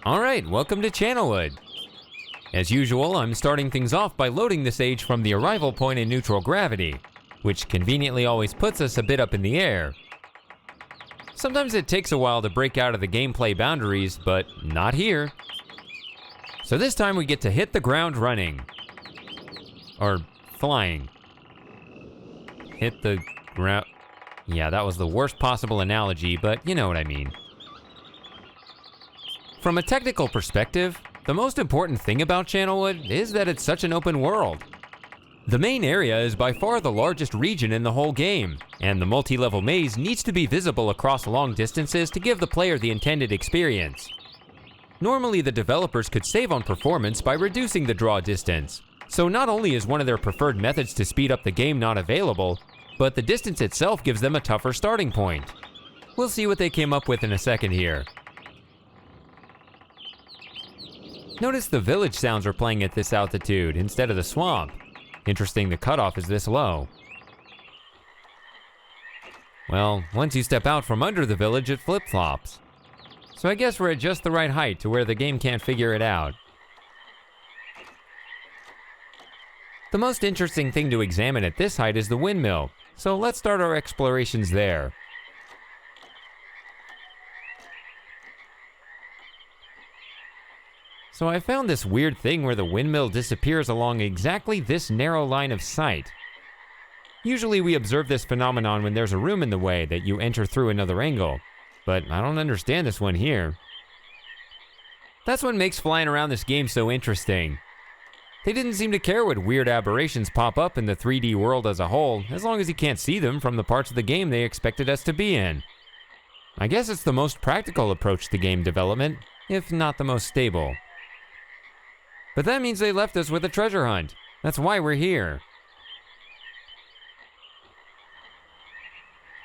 Alright, welcome to Channelwood. As usual, I'm starting things off by loading the stage from the arrival point in neutral gravity, which conveniently always puts us a bit up in the air. Sometimes it takes a while to break out of the gameplay boundaries, but not here. So this time we get to hit the ground running. Or flying. Hit the ground. Yeah, that was the worst possible analogy, but you know what I mean. From a technical perspective, the most important thing about Channelwood is that it's such an open world. The main area is by far the largest region in the whole game, and the multi-level maze needs to be visible across long distances to give the player the intended experience. Normally, the developers could save on performance by reducing the draw distance, so not only is one of their preferred methods to speed up the game not available, but the distance itself gives them a tougher starting point. We'll see what they came up with in a second here. Notice the village sounds are playing at this altitude instead of the swamp. Interesting the cutoff is this low. Well, once you step out from under the village, it flip-flops. So I guess we're at just the right height to where the game can't figure it out. The most interesting thing to examine at this height is the windmill, so let's start our explorations there. So I found this weird thing where the windmill disappears along exactly this narrow line of sight. Usually we observe this phenomenon when there's a room in the way that you enter through another angle, but I don't understand this one here. That's what makes flying around this game so interesting. They didn't seem to care what weird aberrations pop up in the 3D world as a whole, as long as you can't see them from the parts of the game they expected us to be in. I guess it's the most practical approach to game development, if not the most stable. But that means they left us with a treasure hunt. That's why we're here.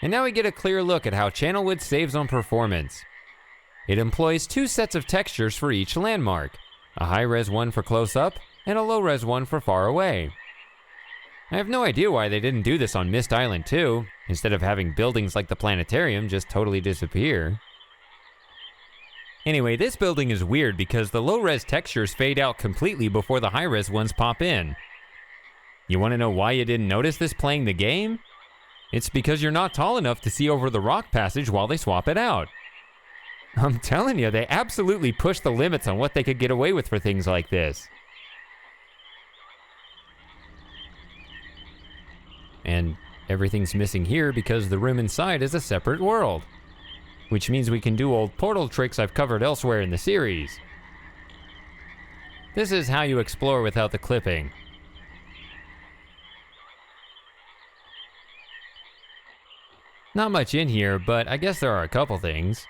And now we get a clear look at how Channelwood saves on performance. It employs two sets of textures for each landmark, a high-res one for close-up, and a low-res one for far away. I have no idea why they didn't do this on Myst Island too, instead of having buildings like the planetarium just totally disappear. Anyway, this building is weird because the low-res textures fade out completely before the high-res ones pop in. You want to know why you didn't notice this playing the game? It's because you're not tall enough to see over the rock passage while they swap it out. I'm telling you, they absolutely pushed the limits on what they could get away with for things like this. And everything's missing here because the room inside is a separate world. Which means we can do old portal tricks I've covered elsewhere in the series. This is how you explore without the clipping. Not much in here, but I guess there are a couple things.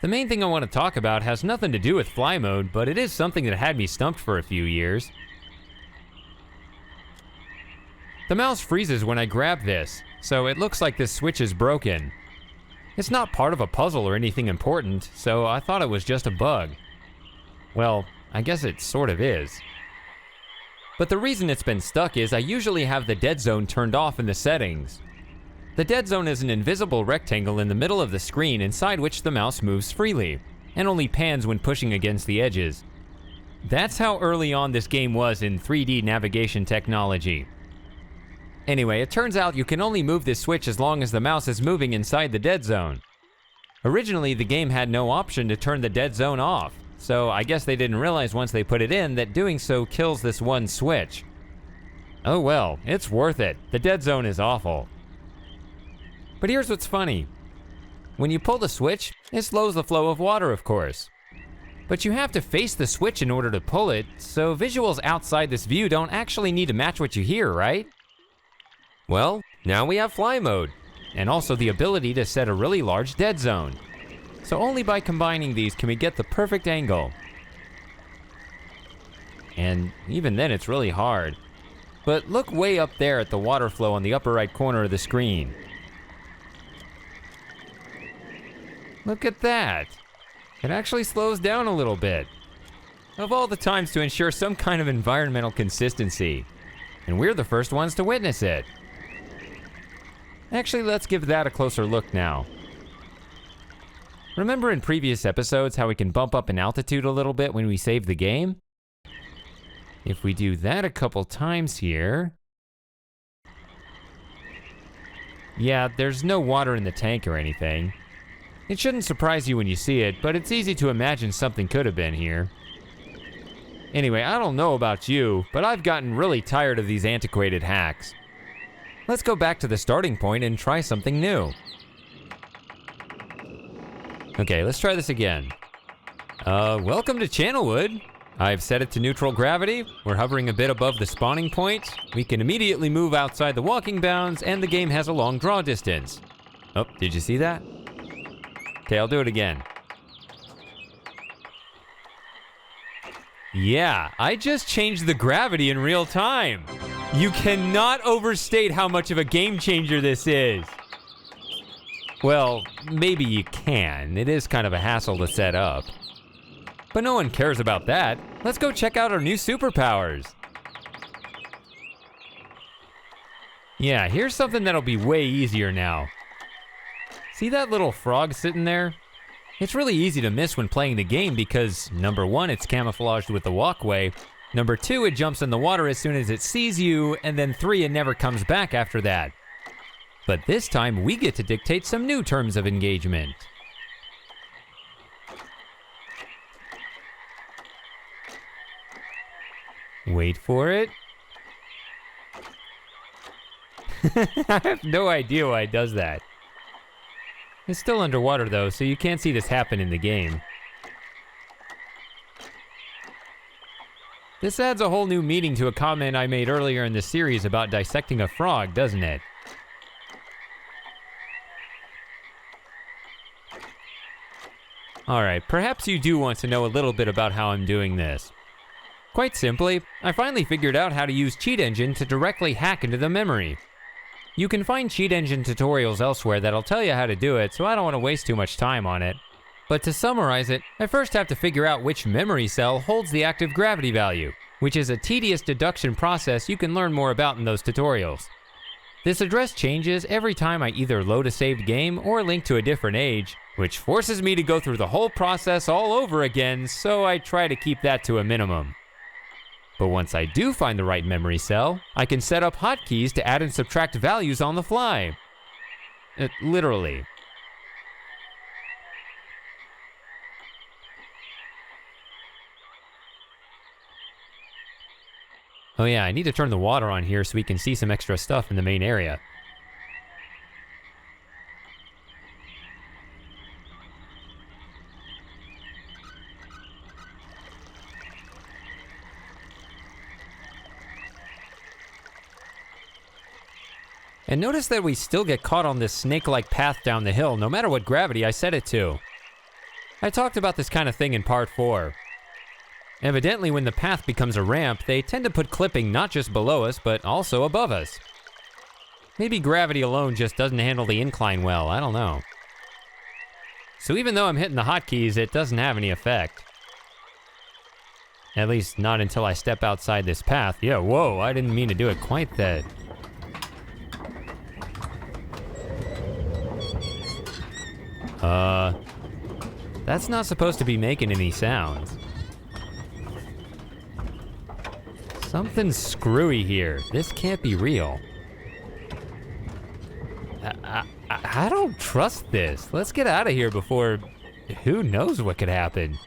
The main thing I want to talk about has nothing to do with fly mode, but it is something that had me stumped for a few years. The mouse freezes when I grab this, so it looks like this switch is broken. It's not part of a puzzle or anything important, so I thought it was just a bug. Well, I guess it sort of is. But the reason it's been stuck is I usually have the dead zone turned off in the settings. The dead zone is an invisible rectangle in the middle of the screen inside which the mouse moves freely, and only pans when pushing against the edges. That's how early on this game was in 3D navigation technology. Anyway, it turns out you can only move this switch as long as the mouse is moving inside the dead zone. Originally, the game had no option to turn the dead zone off, so I guess they didn't realize once they put it in that doing so kills this one switch. Oh well, it's worth it. The dead zone is awful. But here's what's funny. When you pull the switch, it slows the flow of water, of course. But you have to face the switch in order to pull it, so visuals outside this view don't actually need to match what you hear, right? Well, now we have fly mode, and also the ability to set a really large dead zone. So only by combining these can we get the perfect angle. And even then it's really hard. But look way up there at the water flow on the upper right corner of the screen. Look at that. It actually slows down a little bit. Of all the times to ensure some kind of environmental consistency. And we're the first ones to witness it. Actually, let's give that a closer look now. Remember in previous episodes how we can bump up in altitude a little bit when we save the game? If we do that a couple times here... Yeah, there's no water in the tank or anything. It shouldn't surprise you when you see it, but it's easy to imagine something could have been here. Anyway, I don't know about you, but I've gotten really tired of these antiquated hacks. Let's go back to the starting point and try something new. Okay, let's try this again. Welcome to Channelwood. I've set it to neutral gravity. We're hovering a bit above the spawning point. We can immediately move outside the walking bounds, and the game has a long draw distance. Oh, did you see that? Okay, I'll do it again. Yeah, I just changed the gravity in real time. You cannot overstate how much of a game changer this is. Well, maybe you can. It is kind of a hassle to set up. But no one cares about that. Let's go check out our new superpowers. Yeah, here's something that'll be way easier now. See that little frog sitting there? It's really easy to miss when playing the game because, number one, it's camouflaged with the walkway. Number two, it jumps in the water as soon as it sees you, and then three, it never comes back after that. But this time, we get to dictate some new terms of engagement. Wait for it. I have no idea why it does that. It's still underwater though, so you can't see this happen in the game. This adds a whole new meaning to a comment I made earlier in the series about dissecting a frog, doesn't it? Alright, perhaps you do want to know a little bit about how I'm doing this. Quite simply, I finally figured out how to use Cheat Engine to directly hack into the memory. You can find Cheat Engine tutorials elsewhere that'll tell you how to do it, so I don't want to waste too much time on it. But to summarize it, I first have to figure out which memory cell holds the active gravity value, which is a tedious deduction process you can learn more about in those tutorials. This address changes every time I either load a saved game or link to a different age, which forces me to go through the whole process all over again, so I try to keep that to a minimum. But once I do find the right memory cell, I can set up hotkeys to add and subtract values on the fly. Literally. Oh yeah, I need to turn the water on here so we can see some extra stuff in the main area. And notice that we still get caught on this snake-like path down the hill, no matter what gravity I set it to. I talked about this kind of thing in part 4. Evidently, when the path becomes a ramp, they tend to put clipping not just below us, but also above us. Maybe gravity alone just doesn't handle the incline well, I don't know. So even though I'm hitting the hotkeys, it doesn't have any effect. At least not until I step outside this path. Yeah, whoa, I didn't mean to do it quite that. That's not supposed to be making any sounds. Something's screwy here. This can't be real. I don't trust this. Let's get out of here before... who knows what could happen.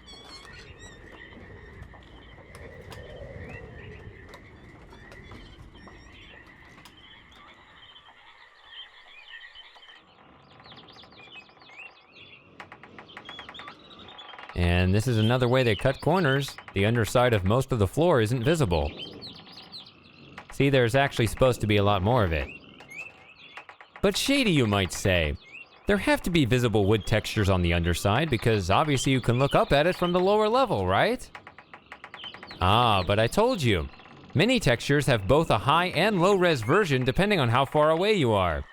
And this is another way they cut corners. The underside of most of the floor isn't visible. See, there's actually supposed to be a lot more of it. But shady, you might say. There have to be visible wood textures on the underside because obviously you can look up at it from the lower level, right? Ah, but I told you. Many textures have both a high and low-res version depending on how far away you are.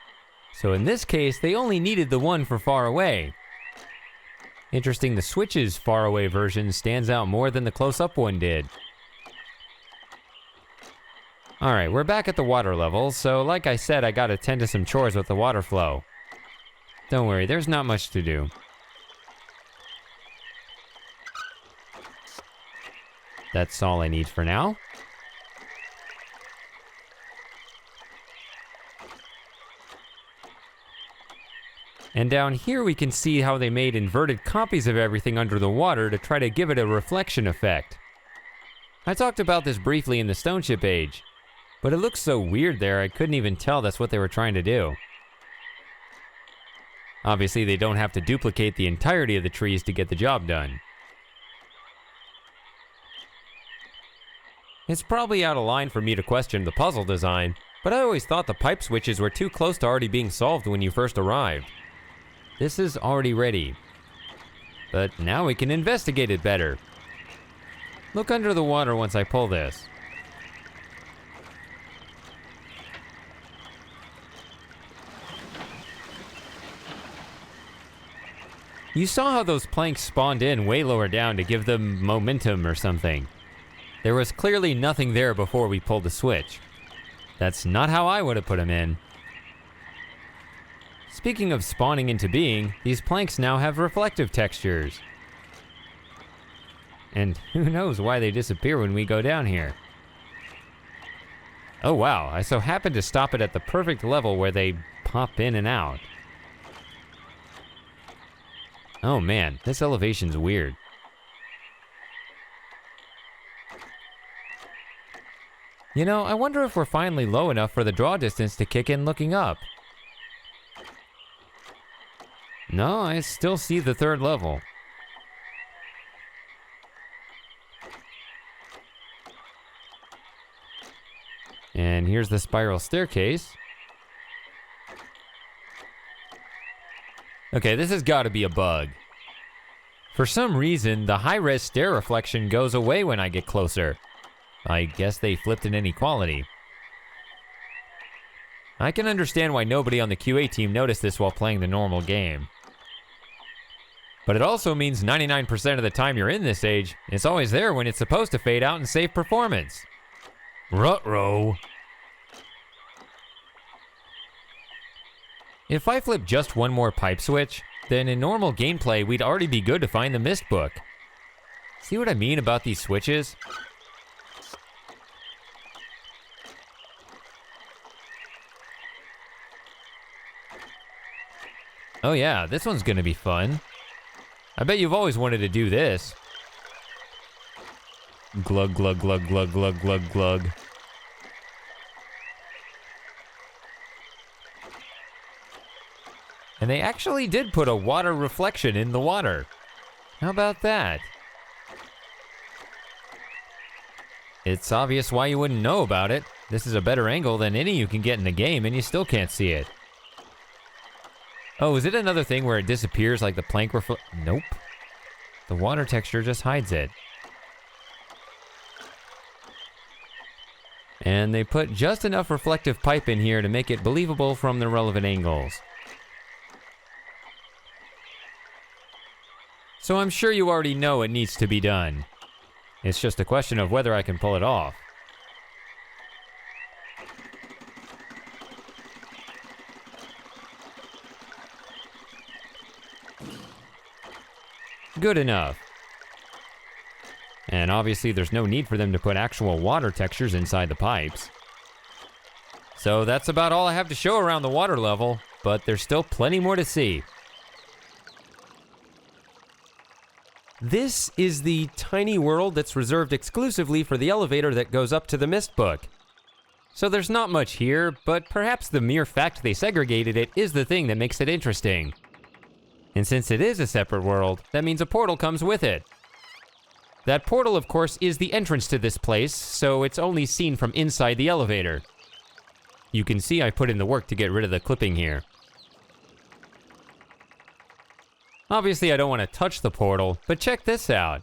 So in this case, they only needed the one for far away. Interesting, the Switch's faraway version stands out more than the close-up one did. Alright, we're back at the water level, so like I said, I gotta tend to some chores with the water flow. Don't worry, there's not much to do. That's all I need for now. And down here we can see how they made inverted copies of everything under the water to try to give it a reflection effect. I talked about this briefly in the Stone Ship Age, but it looks so weird there I couldn't even tell that's what they were trying to do. Obviously they don't have to duplicate the entirety of the trees to get the job done. It's probably out of line for me to question the puzzle design, but I always thought the pipe switches were too close to already being solved when you first arrived. This is already ready. But now we can investigate it better. Look under the water once I pull this. You saw how those planks spawned in way lower down to give them momentum or something. There was clearly nothing there before we pulled the switch. That's not how I would have put them in. Speaking of spawning into being, these planks now have reflective textures. And who knows why they disappear when we go down here. Oh wow, I so happened to stop it at the perfect level where they pop in and out. Oh man, this elevation's weird. You know, I wonder if we're finally low enough for the draw distance to kick in looking up. No, I still see the third level. And here's the spiral staircase. Okay, this has got to be a bug. For some reason, the high-res stair reflection goes away when I get closer. I guess they flipped an inequality. I can understand why nobody on the QA team noticed this while playing the normal game. But it also means 99% of the time you're in this age, it's always there when it's supposed to fade out and save performance. Ruh-roh. If I flip just one more pipe switch, then in normal gameplay we'd already be good to find the Myst book. See what I mean about these switches? Oh yeah, this one's gonna be fun. I bet you've always wanted to do this. Glug, glug, glug, glug, glug, glug, glug. And they actually did put a water reflection in the water. How about that? It's obvious why you wouldn't know about it. This is a better angle than any you can get in the game and you still can't see it. Oh, is it another thing where it disappears like the plank Nope. The water texture just hides it. And they put just enough reflective pipe in here to make it believable from the relevant angles. So I'm sure you already know it needs to be done. It's just a question of whether I can pull it off. Good enough. And obviously there's no need for them to put actual water textures inside the pipes. So that's about all I have to show around the water level, but there's still plenty more to see. This is the tiny world that's reserved exclusively for the elevator that goes up to the Myst book. So there's not much here, but perhaps the mere fact they segregated it is the thing that makes it interesting. And since it is a separate world, that means a portal comes with it. That portal, of course, is the entrance to this place, so it's only seen from inside the elevator. You can see I put in the work to get rid of the clipping here. Obviously, I don't want to touch the portal, but check this out.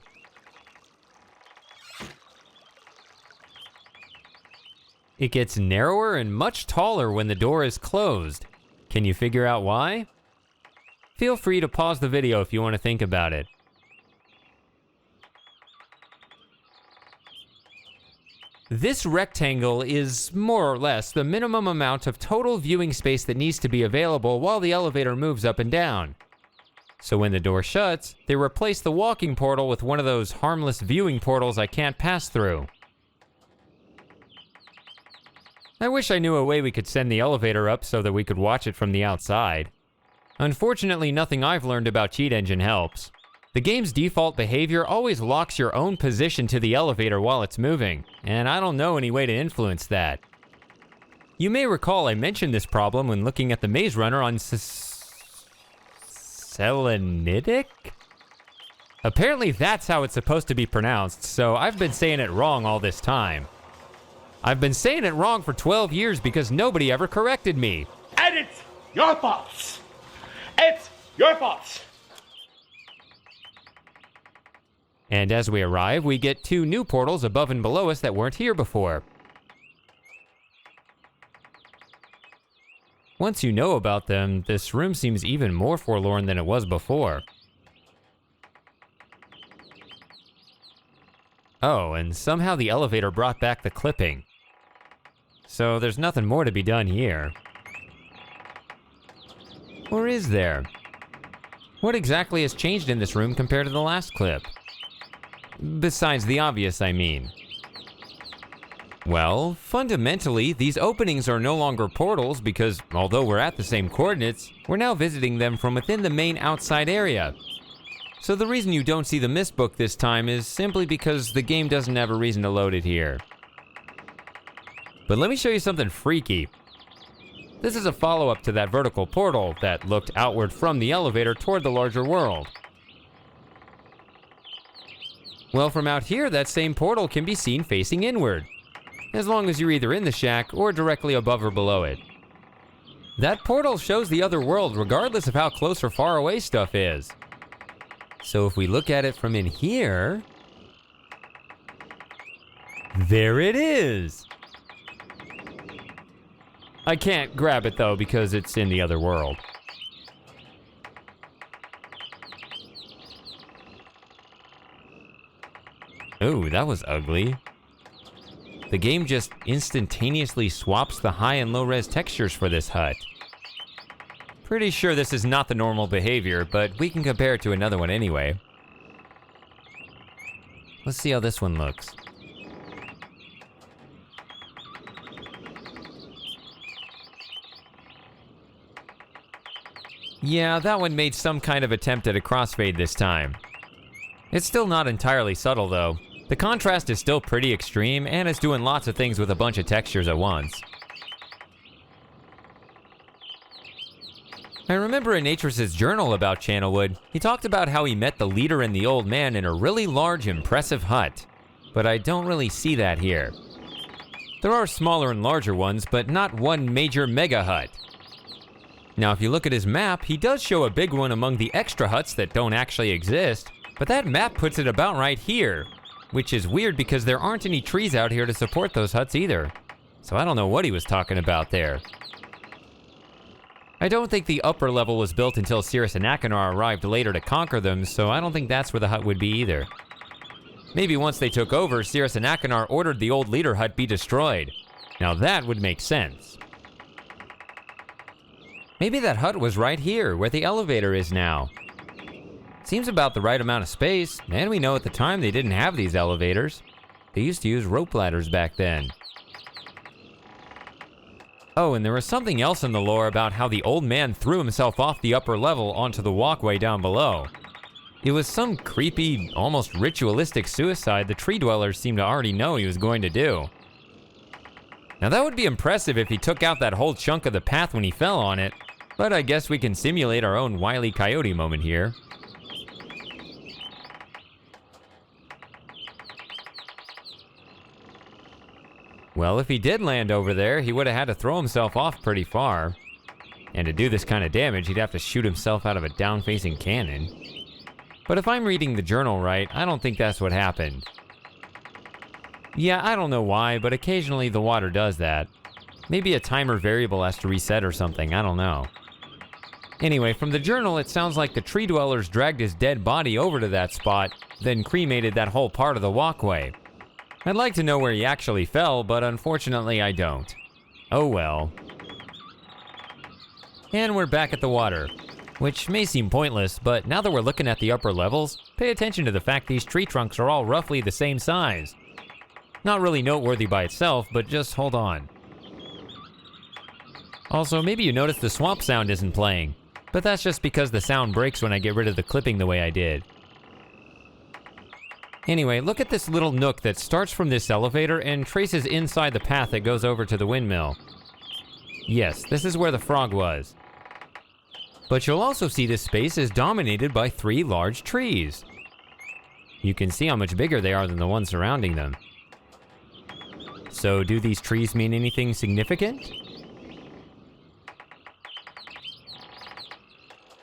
It gets narrower and much taller when the door is closed. Can you figure out why? Feel free to pause the video if you want to think about it. This rectangle is more or less the minimum amount of total viewing space that needs to be available while the elevator moves up and down. So when the door shuts, they replace the walking portal with one of those harmless viewing portals I can't pass through. I wish I knew a way we could send the elevator up so that we could watch it from the outside. Unfortunately, nothing I've learned about Cheat Engine helps. The game's default behavior always locks your own position to the elevator while it's moving, and I don't know any way to influence that. You may recall I mentioned this problem when looking at the Maze Runner on Selenitic? Apparently that's how it's supposed to be pronounced, so I've been saying it wrong all this time. I've been saying it wrong for 12 years because nobody ever corrected me. And it's your fault. It's your fault. And as we arrive, we get 2 new portals above and below us that weren't here before. Once you know about them, this room seems even more forlorn than it was before. Oh, and somehow the elevator brought back the clipping. So there's nothing more to be done here. Or is there? What exactly has changed in this room compared to the last clip? Besides the obvious, I mean. Well, fundamentally, these openings are no longer portals because, although we're at the same coordinates, we're now visiting them from within the main outside area. So the reason you don't see the Myst book this time is simply because the game doesn't have a reason to load it here. But let me show you something freaky. This is a follow-up to that vertical portal that looked outward from the elevator toward the larger world. Well, from out here, that same portal can be seen facing inward, as long as you're either in the shack or directly above or below it. That portal shows the other world regardless of how close or far away stuff is. So if we look at it from in here, there it is! I can't grab it though because it's in the other world. Ooh, that was ugly. The game just instantaneously swaps the high and low res textures for this hut. Pretty sure this is not the normal behavior, but we can compare it to another one anyway. Let's see how this one looks. Yeah, that one made some kind of attempt at a crossfade this time. It's still not entirely subtle though. The contrast is still pretty extreme, and it's doing lots of things with a bunch of textures at once. I remember in Atris's journal about Channelwood, he talked about how he met the leader and the old man in a really large, impressive hut. But I don't really see that here. There are smaller and larger ones, but not one major mega hut. Now if you look at his map, he does show a big one among the extra huts that don't actually exist, but that map puts it about right here. Which is weird because there aren't any trees out here to support those huts either. So I don't know what he was talking about there. I don't think the upper level was built until Sirrus and Achenar arrived later to conquer them, so I don't think that's where the hut would be either. Maybe once they took over, Sirrus and Achenar ordered the old leader hut be destroyed. Now that would make sense. Maybe that hut was right here, where the elevator is now. Seems about the right amount of space, and we know at the time they didn't have these elevators. They used to use rope ladders back then. Oh, and there was something else in the lore about how the old man threw himself off the upper level onto the walkway down below. It was some creepy, almost ritualistic suicide the tree dwellers seemed to already know he was going to do. Now that would be impressive if he took out that whole chunk of the path when he fell on it, but I guess we can simulate our own Wile E. Coyote moment here. Well, if he did land over there, he would have had to throw himself off pretty far. And to do this kind of damage, he'd have to shoot himself out of a down-facing cannon. But if I'm reading the journal right, I don't think that's what happened. Yeah, I don't know why, but occasionally the water does that. Maybe a timer variable has to reset or something, I don't know. Anyway, from the journal, it sounds like the tree dwellers dragged his dead body over to that spot, then cremated that whole part of the walkway. I'd like to know where he actually fell, but unfortunately I don't. Oh well. And we're back at the water. Which may seem pointless, but now that we're looking at the upper levels, pay attention to the fact these tree trunks are all roughly the same size. Not really noteworthy by itself, but just hold on. Also, maybe you noticed the swamp sound isn't playing, but that's just because the sound breaks when I get rid of the clipping the way I did. Anyway, look at this little nook that starts from this elevator and traces inside the path that goes over to the windmill. Yes, this is where the frog was. But you'll also see this space is dominated by 3 large trees. You can see how much bigger they are than the ones surrounding them. So do these trees mean anything significant?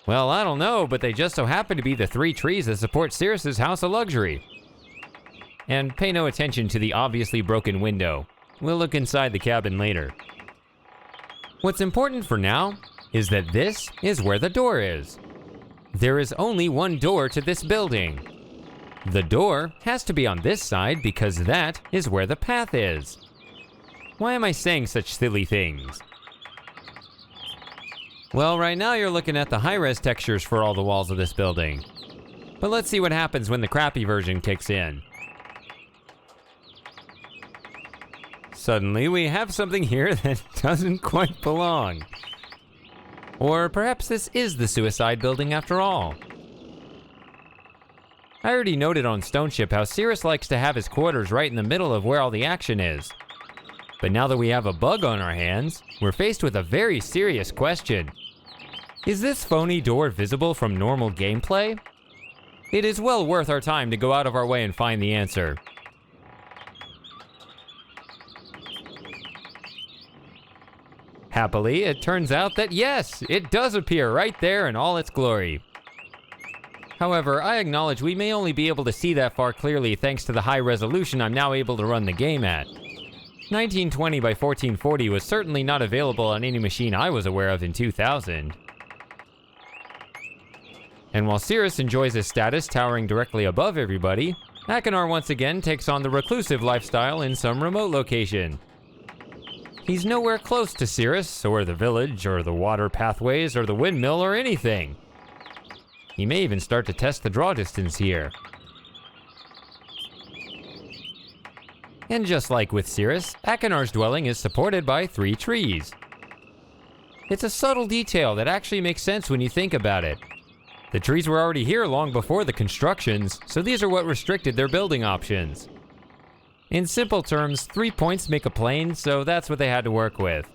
Well, I don't know, but they just so happen to be the 3 trees that support Sirrus's House of Luxury. And pay no attention to the obviously broken window. We'll look inside the cabin later. What's important for now is that this is where the door is. There is only one door to this building. The door has to be on this side because that is where the path is. Why am I saying such silly things? Well, right now you're looking at the high-res textures for all the walls of this building. But let's see what happens when the crappy version kicks in. Suddenly we have something here that doesn't quite belong. Or perhaps this is the suicide building after all. I already noted on Stoneship how Sirrus likes to have his quarters right in the middle of where all the action is. But now that we have a bug on our hands, we're faced with a very serious question. Is this phony door visible from normal gameplay? It is well worth our time to go out of our way and find the answer. Happily, it turns out that yes, it does appear right there in all its glory. However, I acknowledge we may only be able to see that far clearly thanks to the high resolution I'm now able to run the game at. 1920 by 1440 was certainly not available on any machine I was aware of in 2000. And while Sirrus enjoys his status towering directly above everybody, Akinar once again takes on the reclusive lifestyle in some remote location. He's nowhere close to Sirrus, or the village, or the water pathways, or the windmill, or anything. He may even start to test the draw distance here. And just like with Sirrus, Akinar's dwelling is supported by 3 trees. It's a subtle detail that actually makes sense when you think about it. The trees were already here long before the constructions, so these are what restricted their building options. In simple terms, 3 points make a plane, so that's what they had to work with.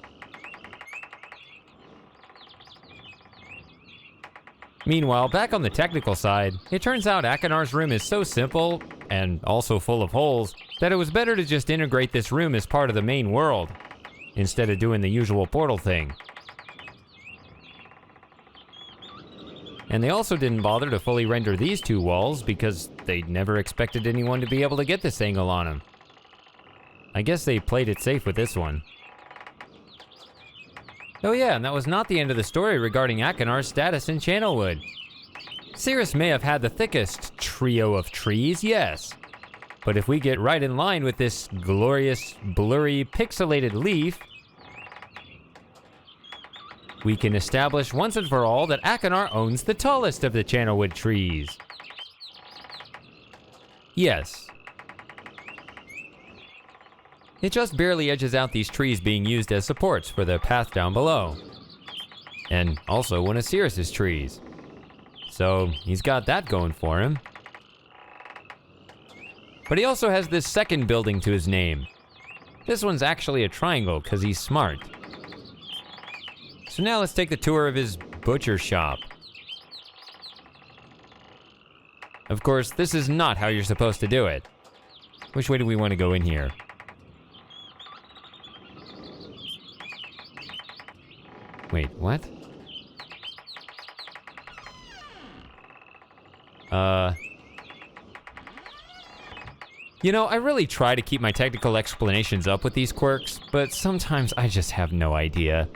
Meanwhile, back on the technical side, it turns out Akinar's room is so simple, and also full of holes, that it was better to just integrate this room as part of the main world, instead of doing the usual portal thing. And they also didn't bother to fully render these 2 walls because they never expected anyone to be able to get this angle on them. I guess they played it safe with this one. Oh yeah, and that was not the end of the story regarding Akinar's status in Channelwood. Sirrus may have had the thickest trio of trees, yes. But if we get right in line with this glorious, blurry, pixelated leaf, we can establish once and for all that Akinar owns the tallest of the Channelwood trees. Yes. It just barely edges out these trees being used as supports for the path down below. And also one of Sirrus's trees. So he's got that going for him. But he also has this second building to his name. This one's actually a triangle because he's smart. So now let's take the tour of his butcher shop. Of course, this is not how you're supposed to do it. Which way do we want to go in here? Wait, what? You know, I really try to keep my technical explanations up with these quirks, but sometimes I just have no idea.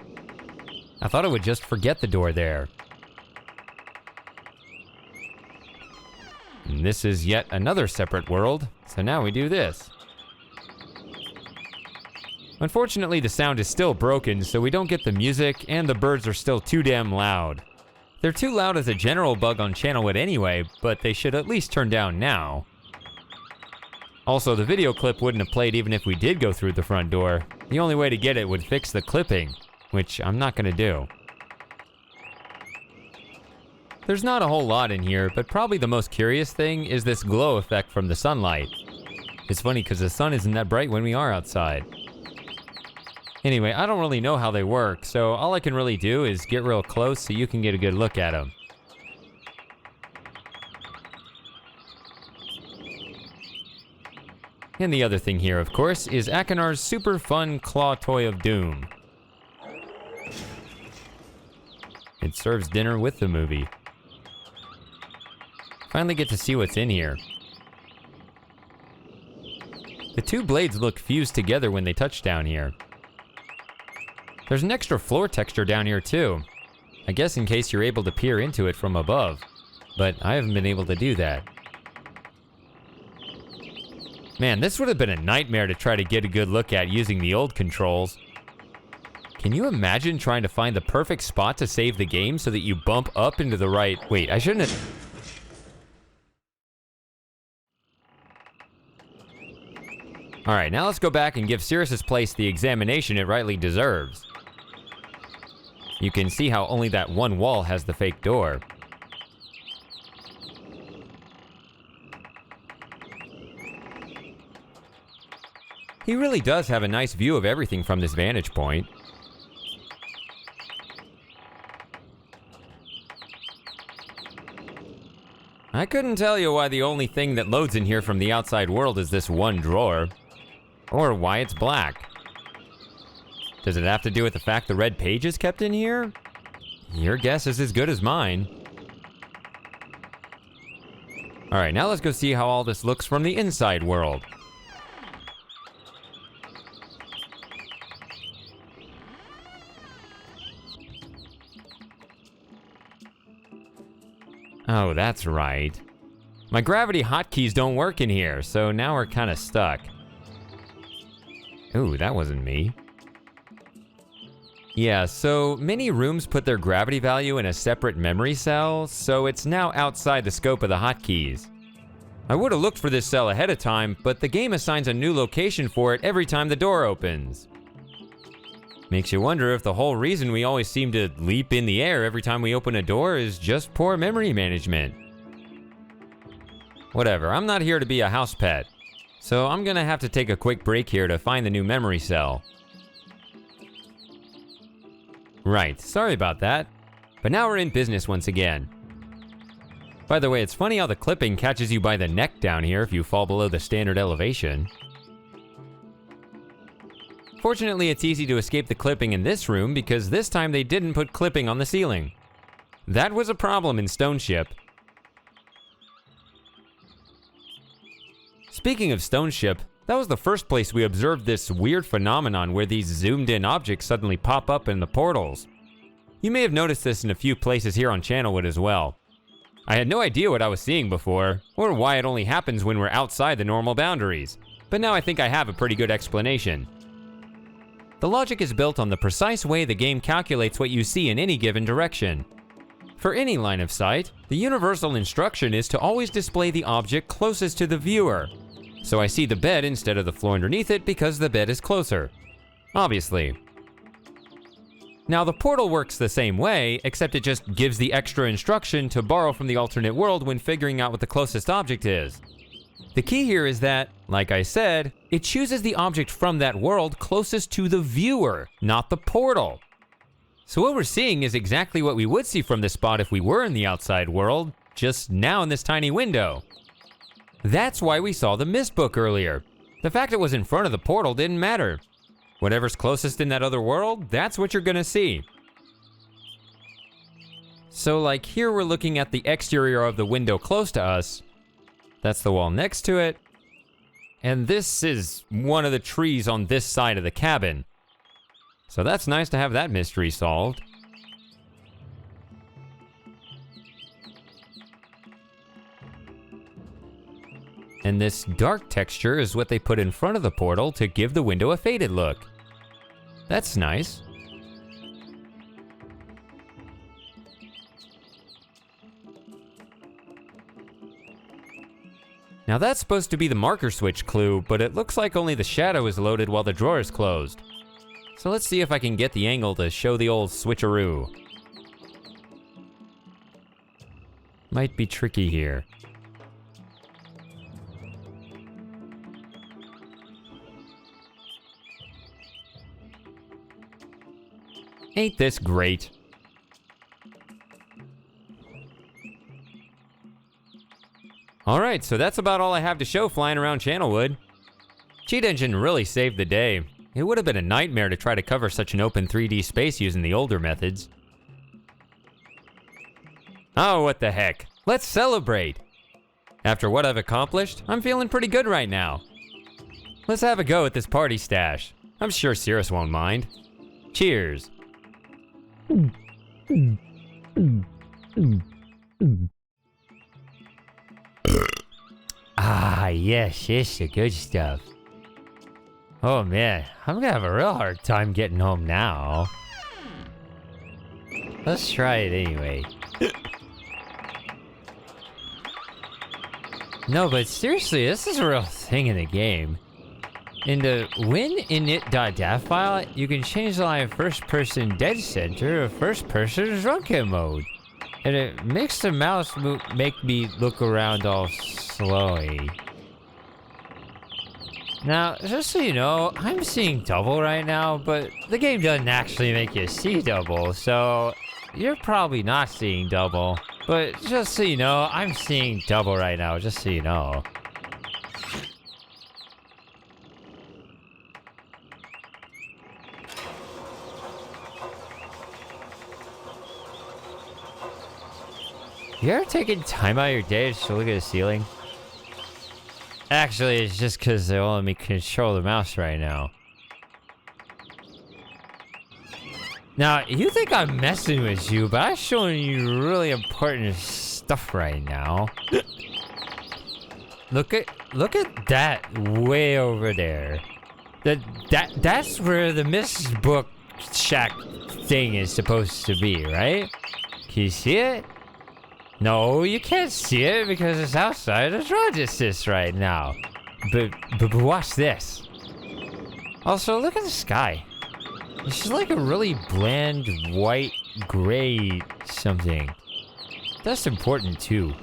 I thought I would just forget the door there. And this is yet another separate world, so now we do this. Unfortunately, the sound is still broken, so we don't get the music, and the birds are still too damn loud. They're too loud as a general bug on Channelwood anyway, but they should at least turn down now. Also, the video clip wouldn't have played even if we did go through the front door. The only way to get it would fix the clipping, which I'm not gonna do. There's not a whole lot in here, but probably the most curious thing is this glow effect from the sunlight. It's funny because the sun isn't that bright when we are outside. Anyway, I don't really know how they work, so all I can really do is get real close so you can get a good look at them. And the other thing here, of course, is Akinar's super fun claw toy of doom. It serves dinner with the movie. Finally get to see what's in here. The two blades look fused together when they touch down here. There's an extra floor texture down here too. I guess in case you're able to peer into it from above. But I haven't been able to do that. Man, this would have been a nightmare to try to get a good look at using the old controls. Can you imagine trying to find the perfect spot to save the game so that you bump up into the right... Wait, I shouldn't have... Alright, now let's go back and give Sirrus's place the examination it rightly deserves. You can see how only that one wall has the fake door. He really does have a nice view of everything from this vantage point. I couldn't tell you why the only thing that loads in here from the outside world is this one drawer. Or why it's black. Does it have to do with the fact the red page is kept in here? Your guess is as good as mine. Alright, now let's go see how all this looks from the inside world. Oh, that's right. My gravity hotkeys don't work in here, so now we're kind of stuck. Ooh, that wasn't me. Yeah, so many rooms put their gravity value in a separate memory cell, so it's now outside the scope of the hotkeys. I would have looked for this cell ahead of time, but the game assigns a new location for it every time the door opens. Makes you wonder if the whole reason we always seem to leap in the air every time we open a door is just poor memory management. Whatever, I'm not here to be a house pet. So I'm gonna have to take a quick break here to find the new memory cell. Right, sorry about that. But now we're in business once again. By the way, it's funny how the clipping catches you by the neck down here if you fall below the standard elevation. Fortunately, it's easy to escape the clipping in this room because this time they didn't put clipping on the ceiling. That was a problem in Stone Ship. Speaking of Stone Ship, that was the first place we observed this weird phenomenon where these zoomed-in objects suddenly pop up in the portals. You may have noticed this in a few places here on Channelwood as well. I had no idea what I was seeing before, or why it only happens when we're outside the normal boundaries, but now I think I have a pretty good explanation. The logic is built on the precise way the game calculates what you see in any given direction. For any line of sight, the universal instruction is to always display the object closest to the viewer. So I see the bed instead of the floor underneath it because the bed is closer. Obviously. Now the portal works the same way, except it just gives the extra instruction to borrow from the alternate world when figuring out what the closest object is. The key here is that, like I said, it chooses the object from that world closest to the viewer, not the portal. So what we're seeing is exactly what we would see from this spot if we were in the outside world, just now in this tiny window. That's why we saw the Myst book earlier. The fact it was in front of the portal didn't matter. Whatever's closest in that other world, that's what you're gonna see. So like here we're looking at the exterior of the window close to us. That's the wall next to it. And this is one of the trees on this side of the cabin. So that's nice to have that mystery solved. And this dark texture is what they put in front of the portal to give the window a faded look. That's nice. Now that's supposed to be the marker switch clue, but it looks like only the shadow is loaded while the drawer is closed. So let's see if I can get the angle to show the old switcheroo. Might be tricky here. Ain't this great? Alright, so that's about all I have to show flying around Channelwood. Cheat Engine really saved the day. It would have been a nightmare to try to cover such an open 3D space using the older methods. Oh, what the heck. Let's celebrate! After what I've accomplished, I'm feeling pretty good right now. Let's have a go at this party stash. I'm sure Sirrus won't mind. Cheers! Ah, yes, it's the good stuff. Oh man, I'm gonna have a real hard time getting home now. Let's try it anyway. No, but seriously, this is a real thing in the game. In the win-init.dat file, you can change the line first-person dead center to first-person drunken mode. And it makes the mouse make me look around all slowy. Now, just so you know, I'm seeing double right now, but the game doesn't actually make you see double, so you're probably not seeing double. But just so you know, I'm seeing double right now, just so you know. You ever taken time out of your day just to look at the ceiling? Actually, it's just because they won't let me control the mouse right now. Now, you think I'm messing with you, but I'm showing you really important stuff right now. Look at that way over there. That's where the Myst book shack thing is supposed to be, right? Can you see it? No, you can't see it because it's outside of draw distance right now. But watch this. Also, look at the sky. It's just like a really bland white gray something. That's important too,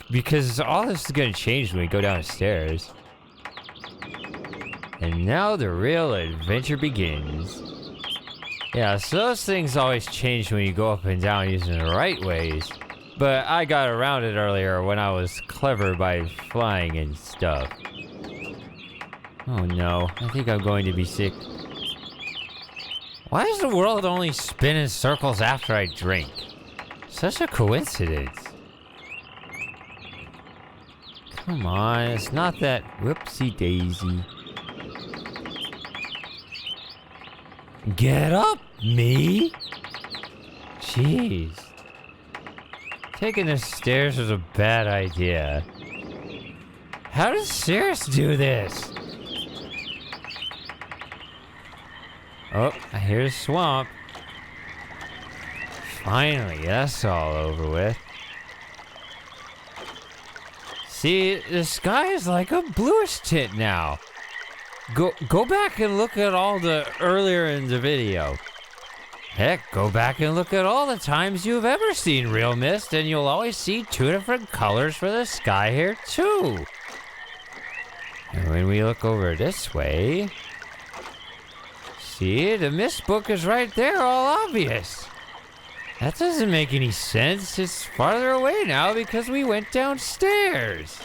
because all this is gonna change when we go downstairs. And now the real adventure begins. Yeah, so those things always change when you go up and down using the right ways. But I got around it earlier when I was clever by flying and stuff. Oh no, I think I'm going to be sick. Why does the world only spin in circles after I drink? Such a coincidence. Come on, it's not that whoopsie daisy. Get up, me! Jeez. Taking the stairs was a bad idea. How does Sirrus do this? Oh, I hear the swamp. Finally, that's all over with. See, the sky is like a bluish tint now. Go back and look at all the earlier in the video. Heck, go back and look at all the times you've ever seen realMYST, and you'll always see two different colors for the sky here too. And when we look over this way, see, the Myst book is right there, all obvious. That doesn't make any sense. It's farther away now because we went downstairs.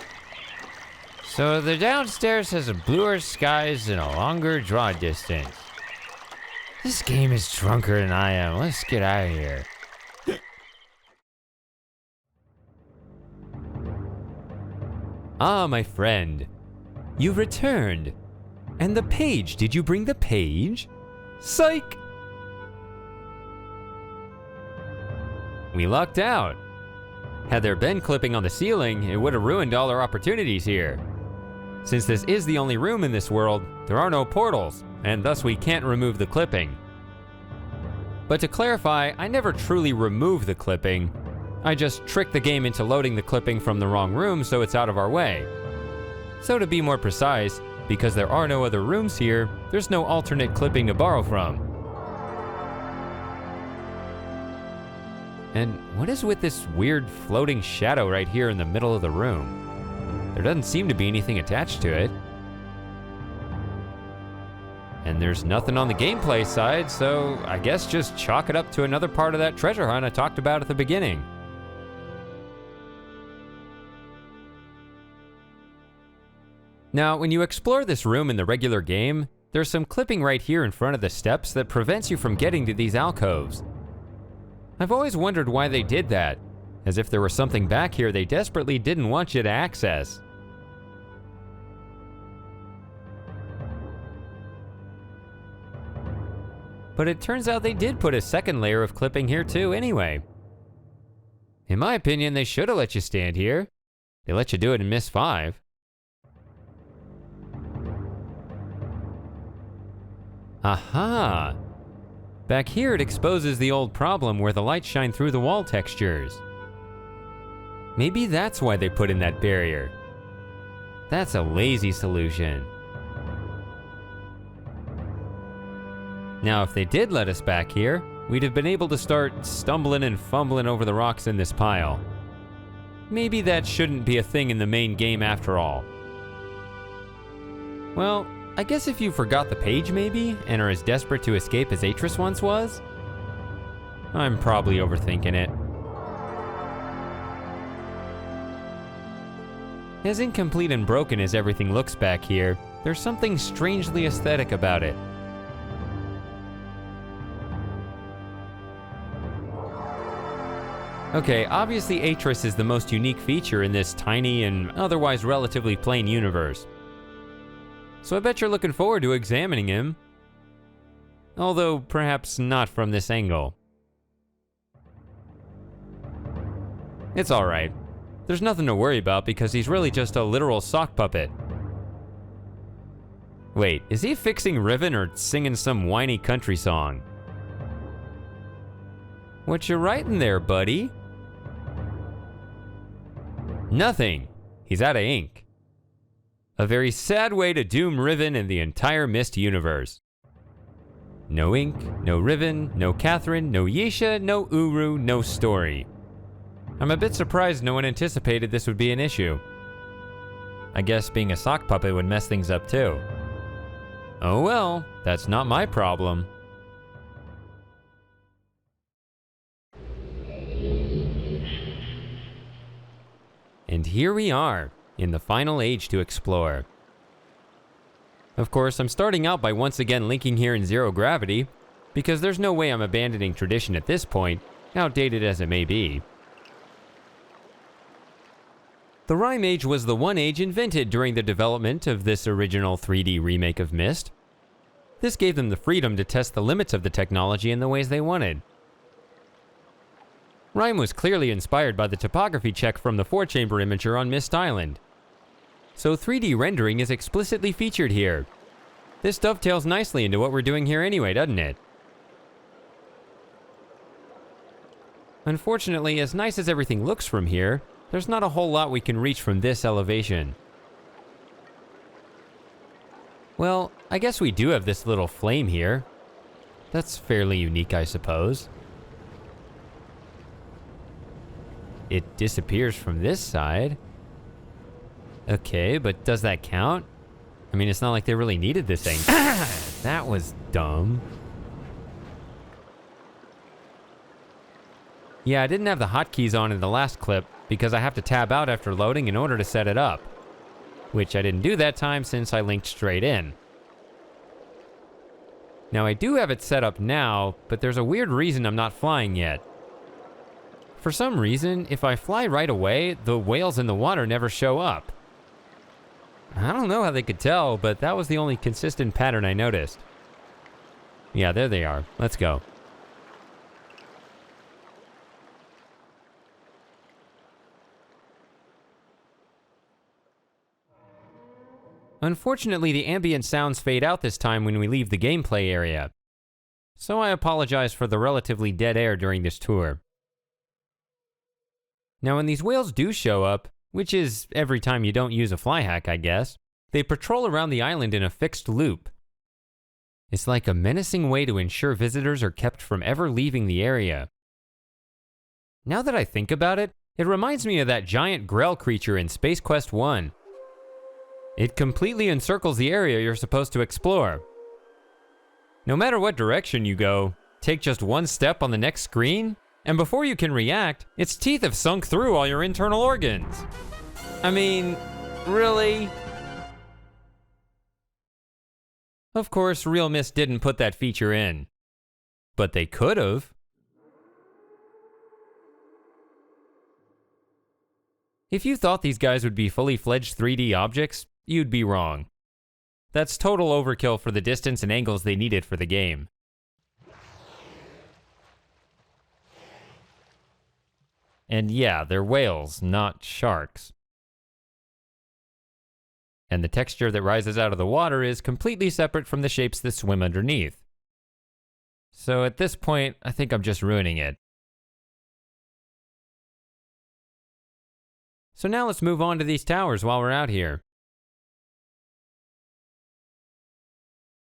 So the downstairs has a bluer skies and a longer draw distance. This game is drunker than I am. Let's get out of here. Ah, my friend. You've returned. And the page, did you bring the page? Psych! We lucked out. Had there been clipping on the ceiling, it would have ruined all our opportunities here. Since this is the only room in this world, there are no portals, and thus we can't remove the clipping. But to clarify, I never truly remove the clipping. I just trick the game into loading the clipping from the wrong room so it's out of our way. So to be more precise, because there are no other rooms here, there's no alternate clipping to borrow from. And what is with this weird floating shadow right here in the middle of the room? There doesn't seem to be anything attached to it. And there's nothing on the gameplay side, so I guess just chalk it up to another part of that treasure hunt I talked about at the beginning. Now, when you explore this room in the regular game, there's some clipping right here in front of the steps that prevents you from getting to these alcoves. I've always wondered why they did that, as if there was something back here they desperately didn't want you to access. But it turns out they did put a second layer of clipping here too anyway. In my opinion, they should have let you stand here. They let you do it in Myst 5. Aha! Back here it exposes the old problem where the lights shine through the wall textures. Maybe that's why they put in that barrier. That's a lazy solution. Now, if they did let us back here, we'd have been able to start stumbling and fumbling over the rocks in this pile. Maybe that shouldn't be a thing in the main game after all. Well, I guess if you forgot the page maybe, and are as desperate to escape as Atris once was, I'm probably overthinking it. As incomplete and broken as everything looks back here, there's something strangely aesthetic about it. Okay, obviously Atris is the most unique feature in this tiny and otherwise relatively plain universe. So I bet you're looking forward to examining him. Although, perhaps not from this angle. It's alright. There's nothing to worry about because he's really just a literal sock puppet. Wait, is he fixing Riven or singing some whiny country song? What you writing there, buddy? Nothing. He's out of ink. A very sad way to doom Riven and the entire Myst universe. No ink, no Riven, no Catherine, no Yesha, no Uru, no story. I'm a bit surprised no one anticipated this would be an issue. I guess being a sock puppet would mess things up too. Oh well, that's not my problem. And here we are, in the final age to explore. Of course, I'm starting out by once again linking here in zero gravity, because there's no way I'm abandoning tradition at this point, outdated as it may be. The Rime Age was the one age invented during the development of this original 3D remake of Myst. This gave them the freedom to test the limits of the technology in the ways they wanted. Rime was clearly inspired by the topography check from the 4-chamber imager on Myst Island. So 3D rendering is explicitly featured here. This dovetails nicely into what we're doing here anyway, doesn't it? Unfortunately, as nice as everything looks from here, there's not a whole lot we can reach from this elevation. Well, I guess we do have this little flame here. That's fairly unique, I suppose. It disappears from this side. Okay, but does that count? I mean, it's not like they really needed this thing. That was dumb. Yeah, I didn't have the hotkeys on in the last clip because I have to tab out after loading in order to set it up. Which I didn't do that time since I linked straight in. Now I do have it set up now, but there's a weird reason I'm not flying yet. For some reason, if I fly right away, the whales in the water never show up. I don't know how they could tell, but that was the only consistent pattern I noticed. Yeah, there they are. Let's go. Unfortunately, the ambient sounds fade out this time when we leave the gameplay area. So I apologize for the relatively dead air during this tour. Now when these whales do show up, which is every time you don't use a fly hack, I guess. They patrol around the island in a fixed loop. It's like a menacing way to ensure visitors are kept from ever leaving the area. Now that I think about it, it reminds me of that giant Grell creature in Space Quest 1. It completely encircles the area you're supposed to explore. No matter what direction you go, take just one step on the next screen, and before you can react, its teeth have sunk through all your internal organs. I mean, really? Of course, realMYST didn't put that feature in. But they could have. If you thought these guys would be fully fledged 3D objects, you'd be wrong. That's total overkill for the distance and angles they needed for the game. And yeah, they're whales, not sharks. And the texture that rises out of the water is completely separate from the shapes that swim underneath. So at this point, I think I'm just ruining it. So now let's move on to these towers while we're out here.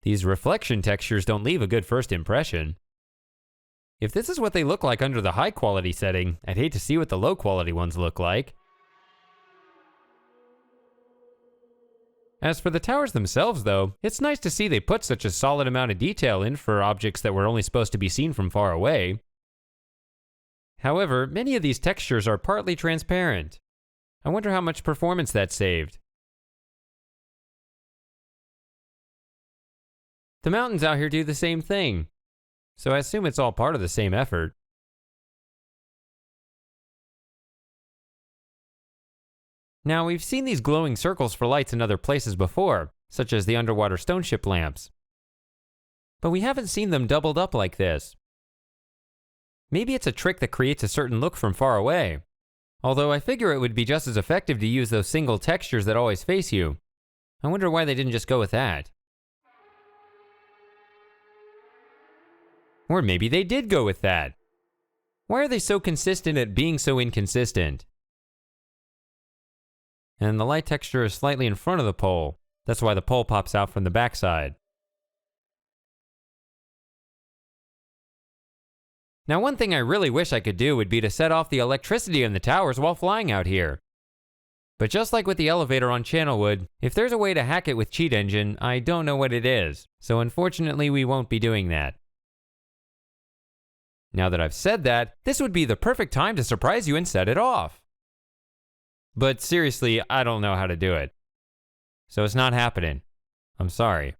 These reflection textures don't leave a good first impression. If this is what they look like under the high quality setting, I'd hate to see what the low quality ones look like. As for the towers themselves though, it's nice to see they put such a solid amount of detail in for objects that were only supposed to be seen from far away. However, many of these textures are partly transparent. I wonder how much performance that saved. The mountains out here do the same thing, so I assume it's all part of the same effort. Now, we've seen these glowing circles for lights in other places before, such as the underwater stone ship lamps. But we haven't seen them doubled up like this. Maybe it's a trick that creates a certain look from far away. Although I figure it would be just as effective to use those single textures that always face you. I wonder why they didn't just go with that. Or maybe they did go with that. Why are they so consistent at being so inconsistent? And the light texture is slightly in front of the pole. That's why the pole pops out from the backside. Now, one thing I really wish I could do would be to set off the electricity in the towers while flying out here. But just like with the elevator on Channelwood, if there's a way to hack it with Cheat Engine, I don't know what it is. So unfortunately, we won't be doing that. Now that I've said that, this would be the perfect time to surprise you and set it off. But seriously, I don't know how to do it. So it's not happening. I'm sorry.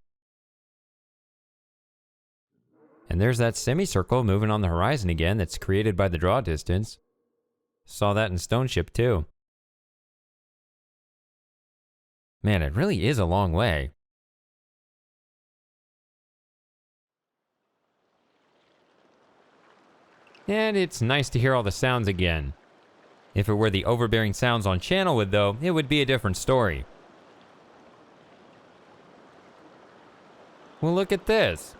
And there's that semicircle moving on the horizon again that's created by the draw distance. Saw that in Stone Ship too. Man, it really is a long way. And it's nice to hear all the sounds again. If it were the overbearing sounds on Channelwood though, it would be a different story. Well, look at this.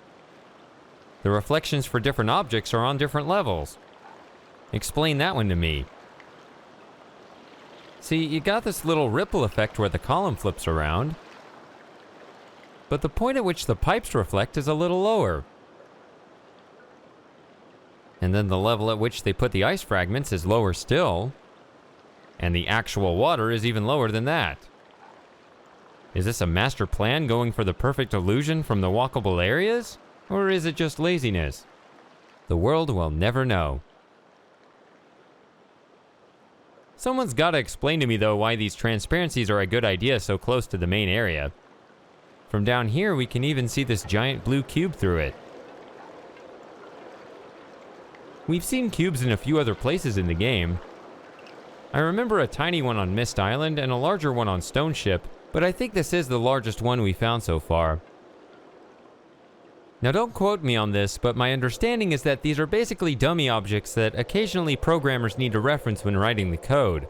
The reflections for different objects are on different levels. Explain that one to me. See, you got this little ripple effect where the column flips around, but the point at which the pipes reflect is a little lower. And then the level at which they put the ice fragments is lower still, and the actual water is even lower than that. Is this a master plan going for the perfect illusion from the walkable areas? Or is it just laziness? The world will never know. Someone's gotta explain to me though why these transparencies are a good idea so close to the main area. From down here we can even see this giant blue cube through it. We've seen cubes in a few other places in the game. I remember a tiny one on Myst Island and a larger one on Stone Ship, but I think this is the largest one we found so far. Now don't quote me on this, but my understanding is that these are basically dummy objects that occasionally programmers need to reference when writing the code.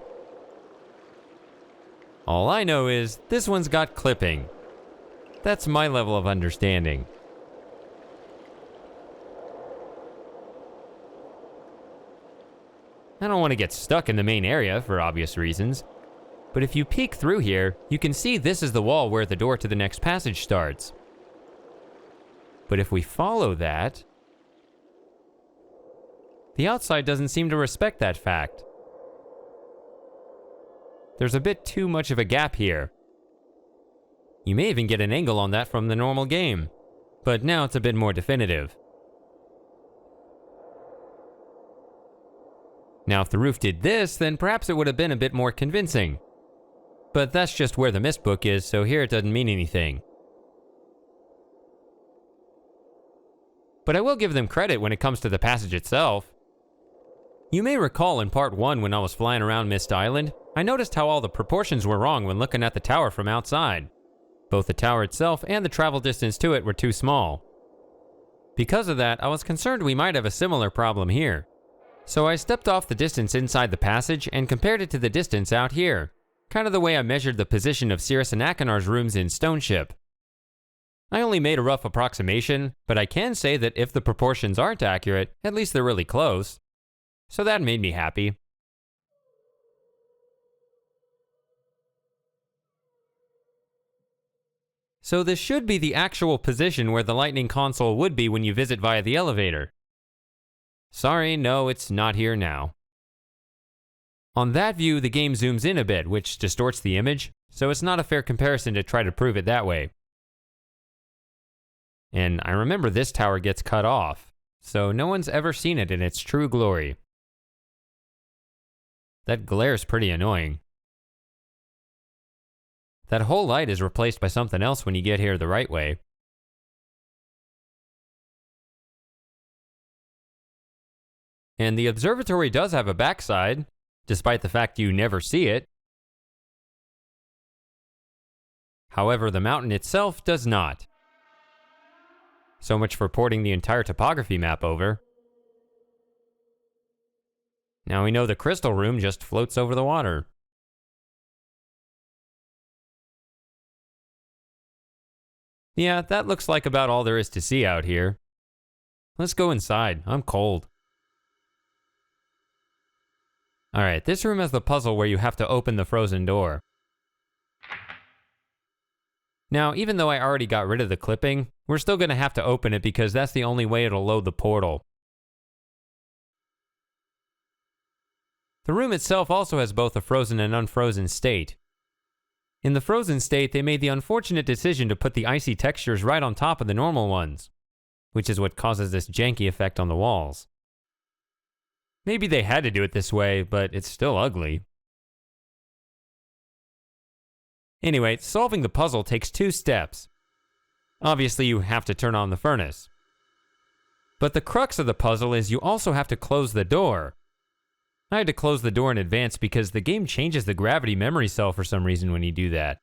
All I know is, this one's got clipping. That's my level of understanding. I don't want to get stuck in the main area for obvious reasons. But if you peek through here, you can see this is the wall where the door to the next passage starts. But if we follow that, the outside doesn't seem to respect that fact. There's a bit too much of a gap here. You may even get an angle on that from the normal game, but now it's a bit more definitive. Now if the roof did this, then perhaps it would have been a bit more convincing. But that's just where the Myst book is, so here it doesn't mean anything. But I will give them credit when it comes to the passage itself. You may recall in part 1 when I was flying around Myst Island, I noticed how all the proportions were wrong when looking at the tower from outside. Both the tower itself and the travel distance to it were too small. Because of that, I was concerned we might have a similar problem here. So I stepped off the distance inside the passage and compared it to the distance out here. Kind of the way I measured the position of Sirrus and Akinar's rooms in Stone Ship. I only made a rough approximation, but I can say that if the proportions aren't accurate, at least they're really close. So that made me happy. So this should be the actual position where the lightning console would be when you visit via the elevator. Sorry, no, it's not here now. On that view, the game zooms in a bit, which distorts the image, so it's not a fair comparison to try to prove it that way. And I remember this tower gets cut off, so no one's ever seen it in its true glory. That glare's pretty annoying. That whole light is replaced by something else when you get here the right way. And the observatory does have a backside, despite the fact you never see it. However, the mountain itself does not. So much for porting the entire topography map over. Now we know the crystal room just floats over the water. Yeah, that looks like about all there is to see out here. Let's go inside. I'm cold. Alright, this room has the puzzle where you have to open the frozen door. Now, even though I already got rid of the clipping, we're still going to have to open it because that's the only way it'll load the portal. The room itself also has both a frozen and unfrozen state. In the frozen state, they made the unfortunate decision to put the icy textures right on top of the normal ones, which is what causes this janky effect on the walls. Maybe they had to do it this way, but it's still ugly. Anyway, solving the puzzle takes 2 steps. Obviously, you have to turn on the furnace. But the crux of the puzzle is you also have to close the door. I had to close the door in advance because the game changes the gravity memory cell for some reason when you do that.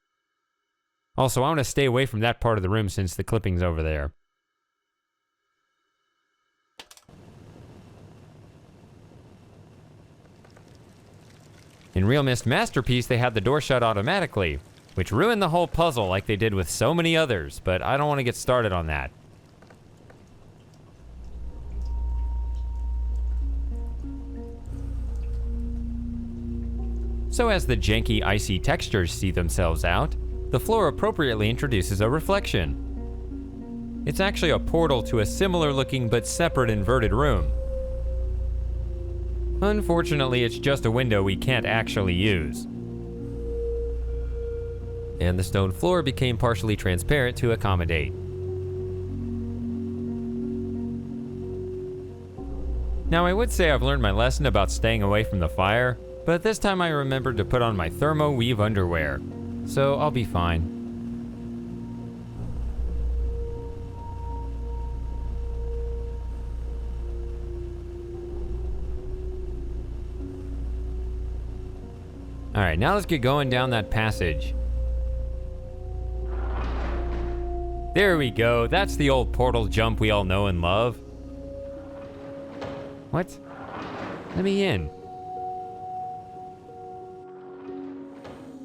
Also, I want to stay away from that part of the room since the clipping's over there. In realMYST Masterpiece, they had the door shut automatically, which ruined the whole puzzle like they did with so many others, but I don't want to get started on that. So as the janky, icy textures see themselves out, the floor appropriately introduces a reflection. It's actually a portal to a similar-looking but separate inverted room. Unfortunately, it's just a window we can't actually use. And the stone floor became partially transparent to accommodate. Now, I would say I've learned my lesson about staying away from the fire, but this time I remembered to put on my thermo weave underwear, so I'll be fine. Alright, now let's get going down that passage. There we go, that's the old portal jump we all know and love. What? Let me in.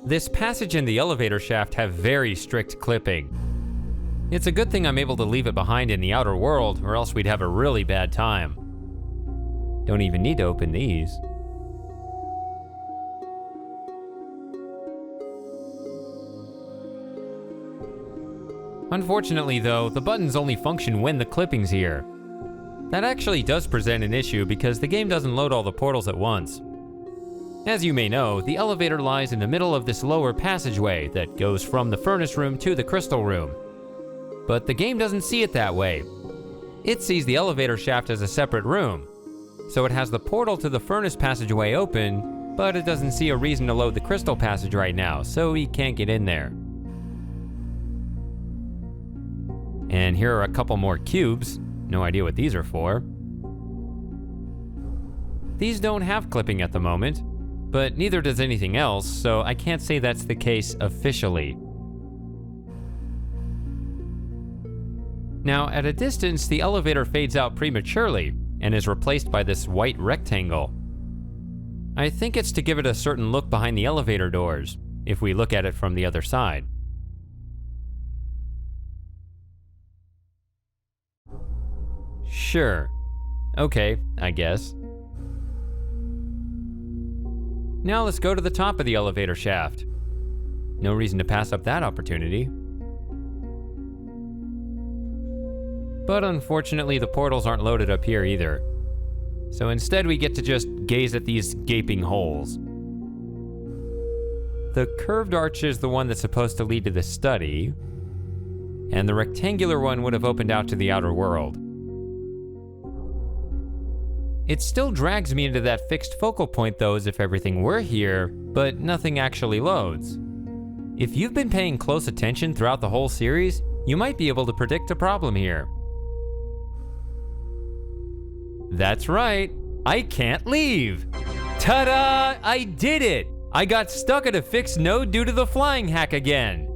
This passage and the elevator shaft have very strict clipping. It's a good thing I'm able to leave it behind in the outer world, or else we'd have a really bad time. Don't even need to open these. Unfortunately though, the buttons only function when the clipping's here. That actually does present an issue because the game doesn't load all the portals at once. As you may know, the elevator lies in the middle of this lower passageway that goes from the furnace room to the crystal room. But the game doesn't see it that way. It sees the elevator shaft as a separate room. So it has the portal to the furnace passageway open, but it doesn't see a reason to load the crystal passage right now, so we can't get in there. And here are a couple more cubes. No idea what these are for. These don't have clipping at the moment, but neither does anything else, so I can't say that's the case officially. Now, at a distance, the elevator fades out prematurely and is replaced by this white rectangle. I think it's to give it a certain look behind the elevator doors, if we look at it from the other side. Sure. Okay, I guess. Now let's go to the top of the elevator shaft. No reason to pass up that opportunity. But unfortunately, the portals aren't loaded up here either. So instead we get to just gaze at these gaping holes. The curved arch is the one that's supposed to lead to the study, and the rectangular one would have opened out to the outer world. It still drags me into that fixed focal point though, as if everything were here, but nothing actually loads. If you've been paying close attention throughout the whole series, you might be able to predict a problem here. That's right, I can't leave! Ta-da! I did it! I got stuck at a fixed node due to the flying hack again.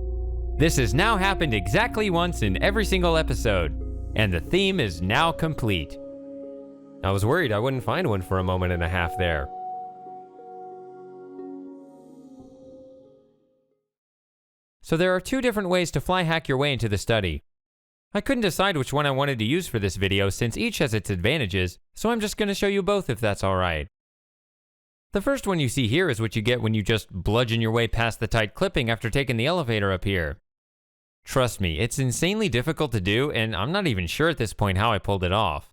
This has now happened exactly once in every single episode, and the theme is now complete. I was worried I wouldn't find one for a moment and a half there. So there are two different ways to fly hack your way into the study. I couldn't decide which one I wanted to use for this video since each has its advantages, so I'm just going to show you both if that's alright. The first one you see here is what you get when you just bludgeon your way past the tight clipping after taking the elevator up here. Trust me, it's insanely difficult to do, and I'm not even sure at this point how I pulled it off.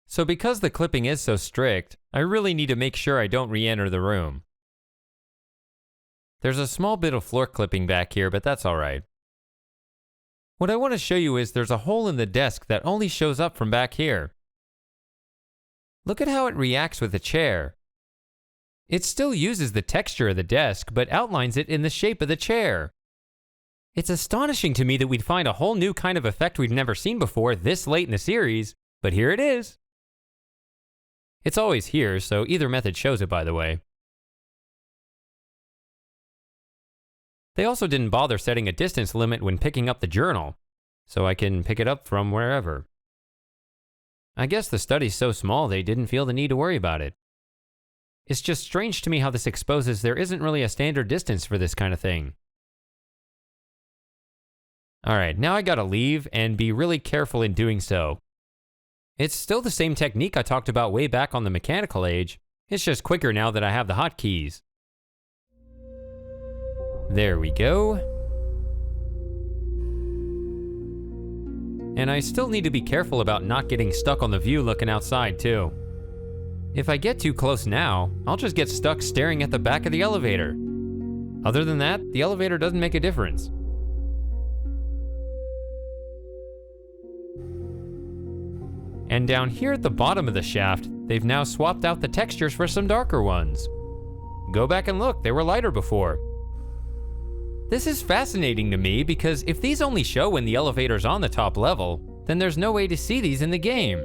So because the clipping is so strict, I really need to make sure I don't re-enter the room. There's a small bit of floor clipping back here, but that's alright. What I want to show you is there's a hole in the desk that only shows up from back here. Look at how it reacts with the chair. It still uses the texture of the desk, but outlines it in the shape of the chair. It's astonishing to me that we'd find a whole new kind of effect we've never seen before this late in the series, but here it is. It's always here, so either method shows it, by the way. They also didn't bother setting a distance limit when picking up the journal, so I can pick it up from wherever. I guess the study's so small they didn't feel the need to worry about it. It's just strange to me how this exposes there isn't really a standard distance for this kind of thing. Alright, now I gotta leave and be really careful in doing so. It's still the same technique I talked about way back on the mechanical age, it's just quicker now that I have the hotkeys. There we go. And I still need to be careful about not getting stuck on the view looking outside too. If I get too close now, I'll just get stuck staring at the back of the elevator. Other than that, the elevator doesn't make a difference. And down here at the bottom of the shaft, they've now swapped out the textures for some darker ones. Go back and look, they were lighter before. This is fascinating to me because if these only show when the elevator's on the top level, then there's no way to see these in the game.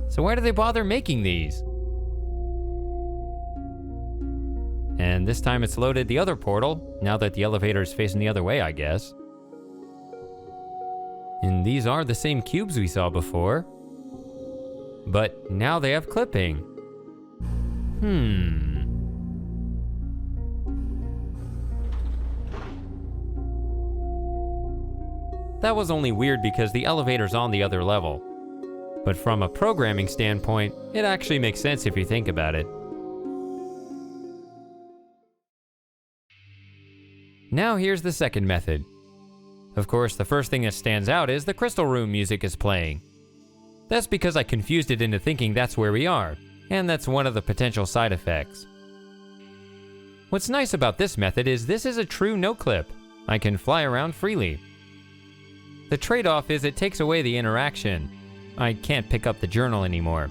So why do they bother making these? And this time it's loaded the other portal, now that the elevator's facing the other way, I guess. And these are the same cubes we saw before. But now they have clipping. That was only weird because the elevator's on the other level. But from a programming standpoint, it actually makes sense if you think about it. Now here's the second method. Of course, the first thing that stands out is the crystal room music is playing. That's because I confused it into thinking that's where we are, and that's one of the potential side effects. What's nice about this method is this is a true no-clip. I can fly around freely. The trade-off is it takes away the interaction. I can't pick up the journal anymore.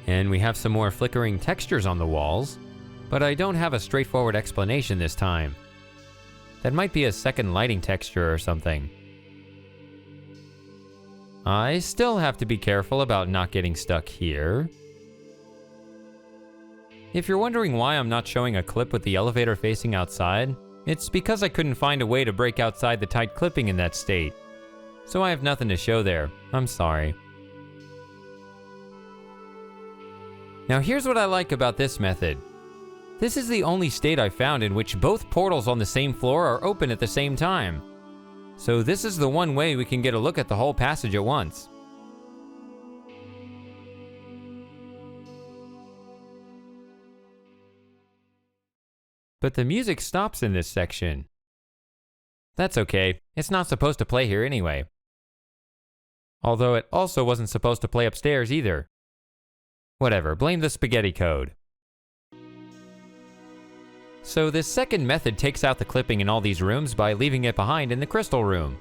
And we have some more flickering textures on the walls, but I don't have a straightforward explanation this time. That might be a second lighting texture or something. I still have to be careful about not getting stuck here. If you're wondering why I'm not showing a clip with the elevator facing outside, it's because I couldn't find a way to break outside the tight clipping in that state. So I have nothing to show there. I'm sorry. Now here's what I like about this method. This is the only state I've found in which both portals on the same floor are open at the same time. So this is the one way we can get a look at the whole passage at once. But the music stops in this section. That's okay, it's not supposed to play here anyway. Although it also wasn't supposed to play upstairs either. Whatever, blame the spaghetti code. So this second method takes out the clipping in all these rooms by leaving it behind in the crystal room.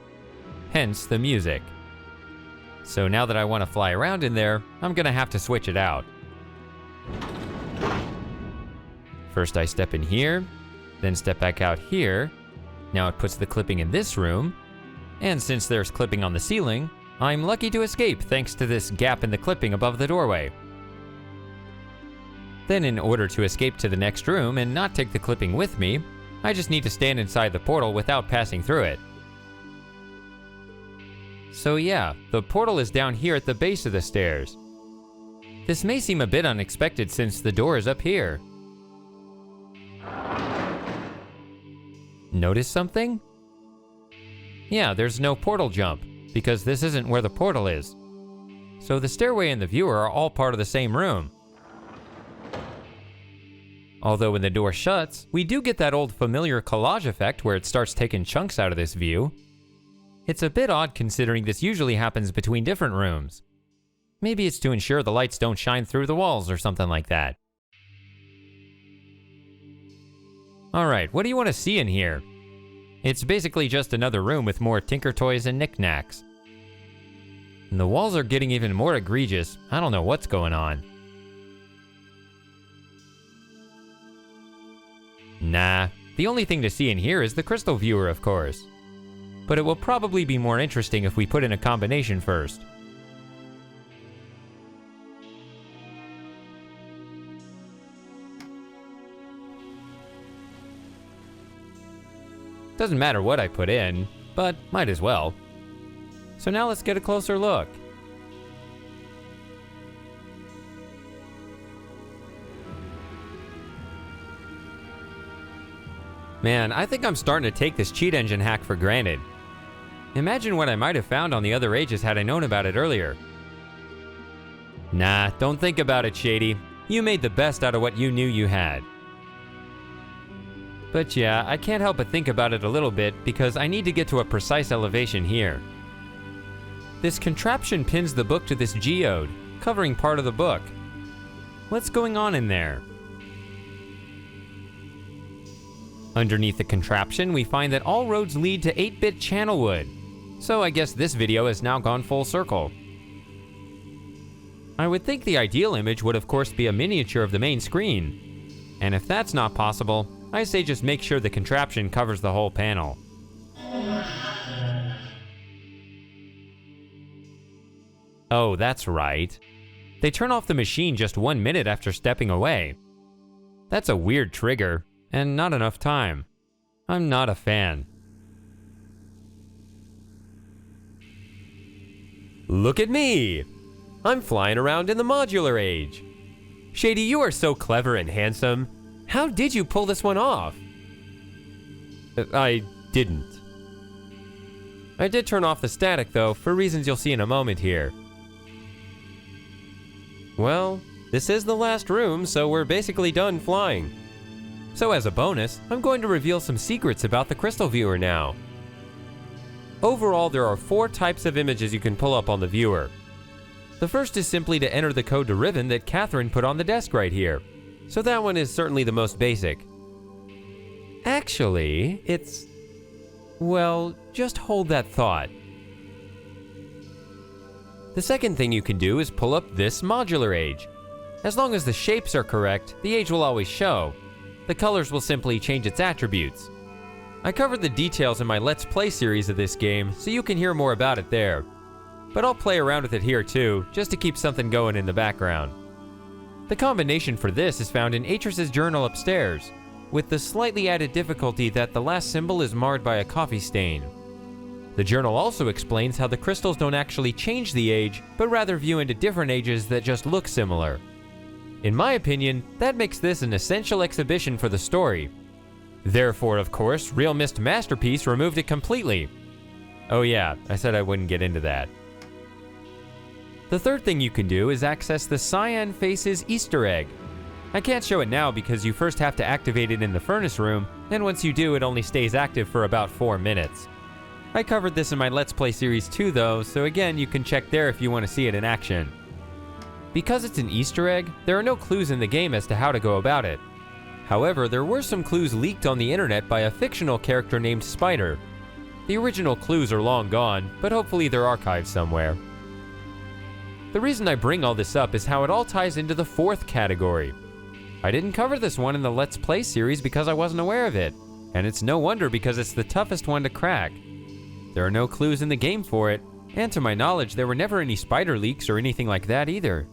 Hence the music. So now that I want to fly around in there, I'm gonna have to switch it out. First I step in here, then step back out here. Now it puts the clipping in this room, and since there's clipping on the ceiling, I'm lucky to escape thanks to this gap in the clipping above the doorway. Then in order to escape to the next room and not take the clipping with me, I just need to stand inside the portal without passing through it. So yeah, the portal is down here at the base of the stairs. This may seem a bit unexpected since the door is up here. Notice something? Yeah, there's no portal jump, because this isn't where the portal is. So the stairway and the viewer are all part of the same room. Although when the door shuts, we do get that old familiar collage effect where it starts taking chunks out of this view. It's a bit odd considering this usually happens between different rooms. Maybe it's to ensure the lights don't shine through the walls or something like that. Alright, what do you want to see in here? It's basically just another room with more Tinker Toys and knickknacks. And the walls are getting even more egregious. I don't know what's going on. Nah, the only thing to see in here is the crystal viewer, of course. But it will probably be more interesting if we put in a combination first. Doesn't matter what I put in, but might as well. So now let's get a closer look. Man, I think I'm starting to take this cheat engine hack for granted. Imagine what I might have found on the other ages had I known about it earlier. Nah, don't think about it, Shady. You made the best out of what you knew you had. But yeah, I can't help but think about it a little bit because I need to get to a precise elevation here. This contraption pins the book to this geode, covering part of the book. What's going on in there? Underneath the contraption, we find that all roads lead to 8-bit Channelwood. So I guess this video has now gone full circle. I would think the ideal image would of course be a miniature of the main screen. And if that's not possible, I say just make sure the contraption covers the whole panel. Oh, that's right. They turn off the machine just 1 minute after stepping away. That's a weird trigger, and not enough time. I'm not a fan. Look at me! I'm flying around in the modular age. Shady, you are so clever and handsome. How did you pull this one off? I didn't. I did turn off the static though, for reasons you'll see in a moment here. Well, this is the last room, so we're basically done flying. So as a bonus, I'm going to reveal some secrets about the crystal viewer now. Overall, there are 4 types of images you can pull up on the viewer. The first is simply to enter the code to Riven that Catherine put on the desk right here. So that one is certainly the most basic. Actually, it's... well, just hold that thought. The second thing you can do is pull up this modular age. As long as the shapes are correct, the age will always show. The colors will simply change its attributes. I covered the details in my Let's Play series of this game, so you can hear more about it there. But I'll play around with it here too, just to keep something going in the background. The combination for this is found in Atris's journal upstairs, with the slightly added difficulty that the last symbol is marred by a coffee stain. The journal also explains how the crystals don't actually change the age, but rather view into different ages that just look similar. In my opinion, that makes this an essential exhibition for the story. Therefore, of course, realMYST Masterpiece removed it completely. Oh yeah, I said I wouldn't get into that. The third thing you can do is access the Cyan Faces Easter egg. I can't show it now because you first have to activate it in the furnace room, and once you do, it only stays active for about 4 minutes. I covered this in my Let's Play series too though, so again you can check there if you want to see it in action. Because it's an Easter egg, there are no clues in the game as to how to go about it. However, there were some clues leaked on the internet by a fictional character named Spider. The original clues are long gone, but hopefully they're archived somewhere. The reason I bring all this up is how it all ties into the fourth category. I didn't cover this one in the Let's Play series because I wasn't aware of it, and it's no wonder because it's the toughest one to crack. There are no clues in the game for it, and to my knowledge there were never any spider leaks or anything like that either.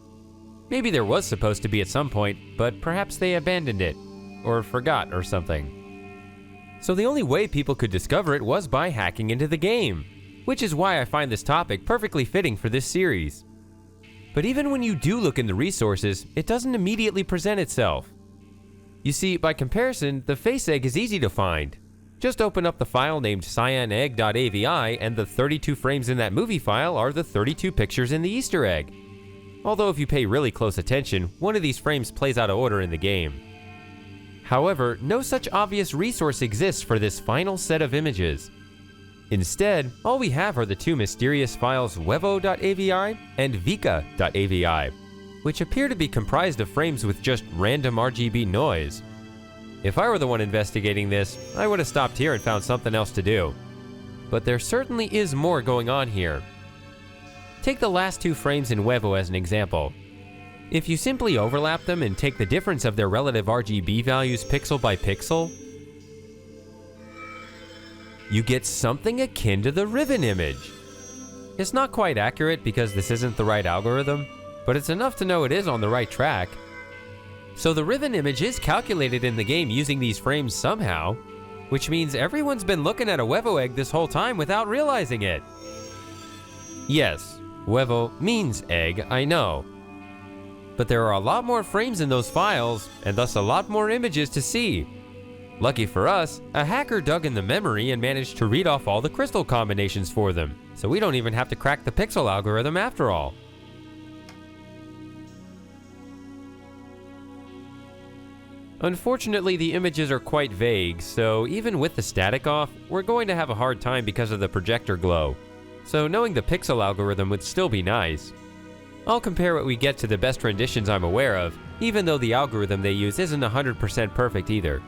Maybe there was supposed to be at some point, but perhaps they abandoned it, or forgot or something. So the only way people could discover it was by hacking into the game, which is why I find this topic perfectly fitting for this series. But even when you do look in the resources, it doesn't immediately present itself. You see, by comparison, the face egg is easy to find. Just open up the file named cyanegg.avi and the 32 frames in that movie file are the 32 pictures in the Easter egg. Although if you pay really close attention, one of these frames plays out of order in the game. However, no such obvious resource exists for this final set of images. Instead, all we have are the 2 mysterious files Huevo.avi and Vika.avi, which appear to be comprised of frames with just random RGB noise. If I were the one investigating this, I would have stopped here and found something else to do. But there certainly is more going on here. Take the last 2 frames in Huevo as an example. If you simply overlap them and take the difference of their relative RGB values pixel by pixel, you get something akin to the Riven image. It's not quite accurate because this isn't the right algorithm, but it's enough to know it is on the right track. So the Riven image is calculated in the game using these frames somehow, which means everyone's been looking at a Huevo egg this whole time without realizing it. Yes, Huevo means egg, I know. But there are a lot more frames in those files, and thus a lot more images to see. Lucky for us, a hacker dug in the memory and managed to read off all the crystal combinations for them, so we don't even have to crack the pixel algorithm after all. Unfortunately, the images are quite vague, so even with the static off, we're going to have a hard time because of the projector glow. So knowing the pixel algorithm would still be nice. I'll compare what we get to the best renditions I'm aware of, even though the algorithm they use isn't 100% perfect either.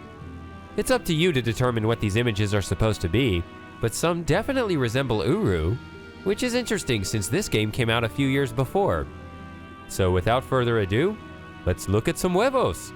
It's up to you to determine what these images are supposed to be, but some definitely resemble Uru, which is interesting since this game came out a few years before. So without further ado, let's look at some huevos!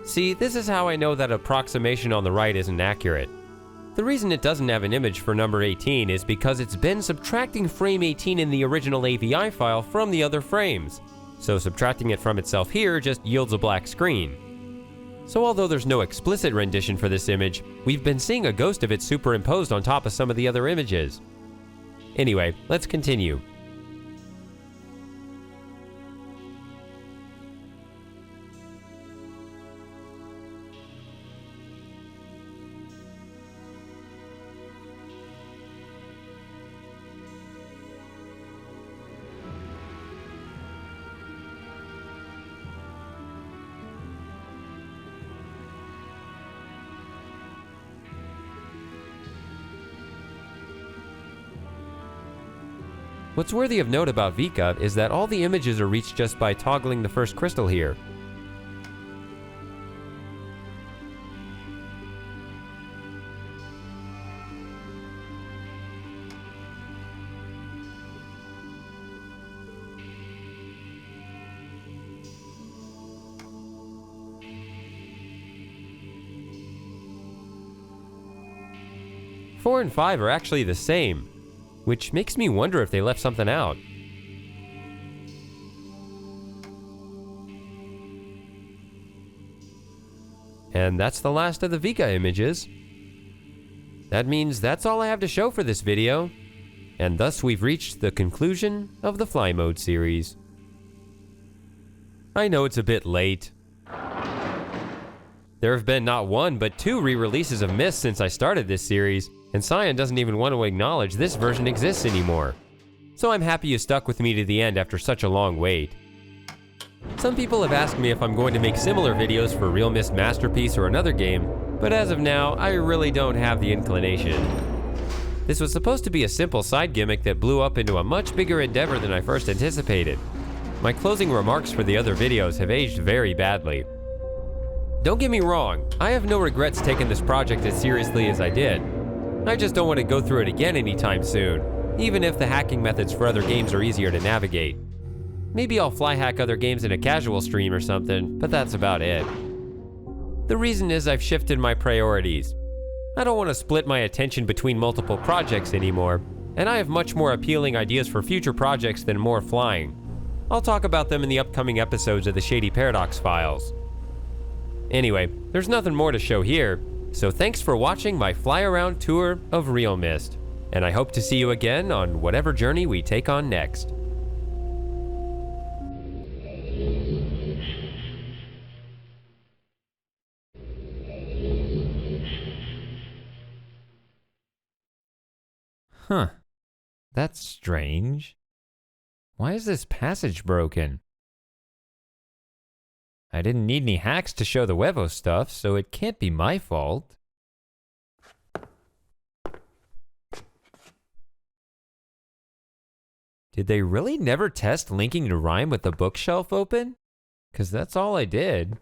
See, this is how I know that approximation on the right isn't accurate. The reason it doesn't have an image for number 18 is because it's been subtracting frame 18 in the original AVI file from the other frames. So subtracting it from itself here just yields a black screen. So although there's no explicit rendition for this image, we've been seeing a ghost of it superimposed on top of some of the other images. Anyway, let's continue. What's worthy of note about Vika is that all the images are reached just by toggling the first crystal here. Four and 5 are actually the same, which makes me wonder if they left something out. And that's the last of the Vika images. That means that's all I have to show for this video, and thus we've reached the conclusion of the Fly Mode series. I know it's a bit late. There have been not one, but 2 re-releases of Myst since I started this series, and Cyan doesn't even want to acknowledge this version exists anymore. So I'm happy you stuck with me to the end after such a long wait. Some people have asked me if I'm going to make similar videos for realMYST Masterpiece or another game, but as of now, I really don't have the inclination. This was supposed to be a simple side gimmick that blew up into a much bigger endeavor than I first anticipated. My closing remarks for the other videos have aged very badly. Don't get me wrong, I have no regrets taking this project as seriously as I did. I just don't want to go through it again anytime soon, even if the hacking methods for other games are easier to navigate. Maybe I'll fly hack other games in a casual stream or something, but that's about it. The reason is I've shifted my priorities. I don't want to split my attention between multiple projects anymore, and I have much more appealing ideas for future projects than more flying. I'll talk about them in the upcoming episodes of the Shady Paradox Files. Anyway, there's nothing more to show here, so thanks for watching my fly-around tour of realMYST, and I hope to see you again on whatever journey we take on next. Huh. That's strange. Why is this passage broken? I didn't need any hacks to show the Huevo stuff, so it can't be my fault. Did they really never test linking to Rime with the bookshelf open? 'Cause that's all I did.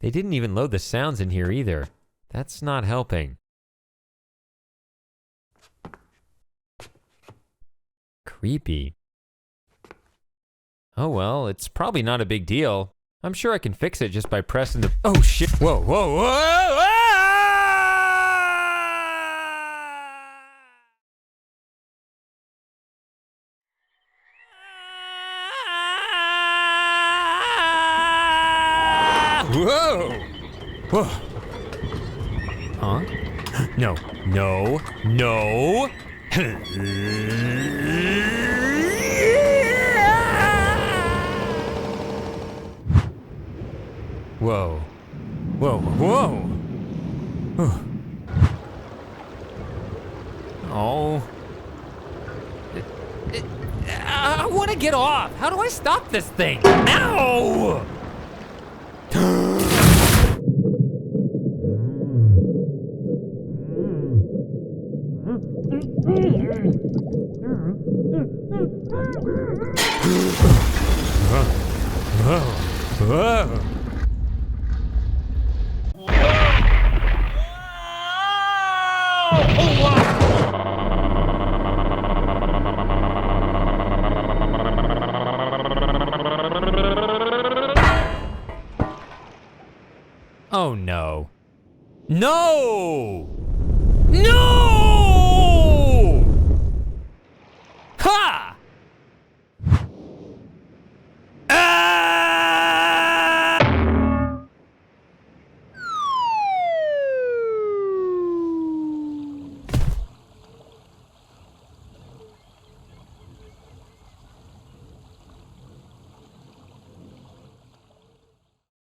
They didn't even load the sounds in here either. That's not helping. Creepy. Oh well, it's probably not a big deal. I'm sure I can fix it just by pressing the— oh shit! Whoa, whoa, whoa! Ah! Whoa! Whoa! Huh? No, no, no! Whoa. Whoa, whoa! Oh. I want to get off! How do I stop this thing? Ow! Whoa. Oh no. No! No!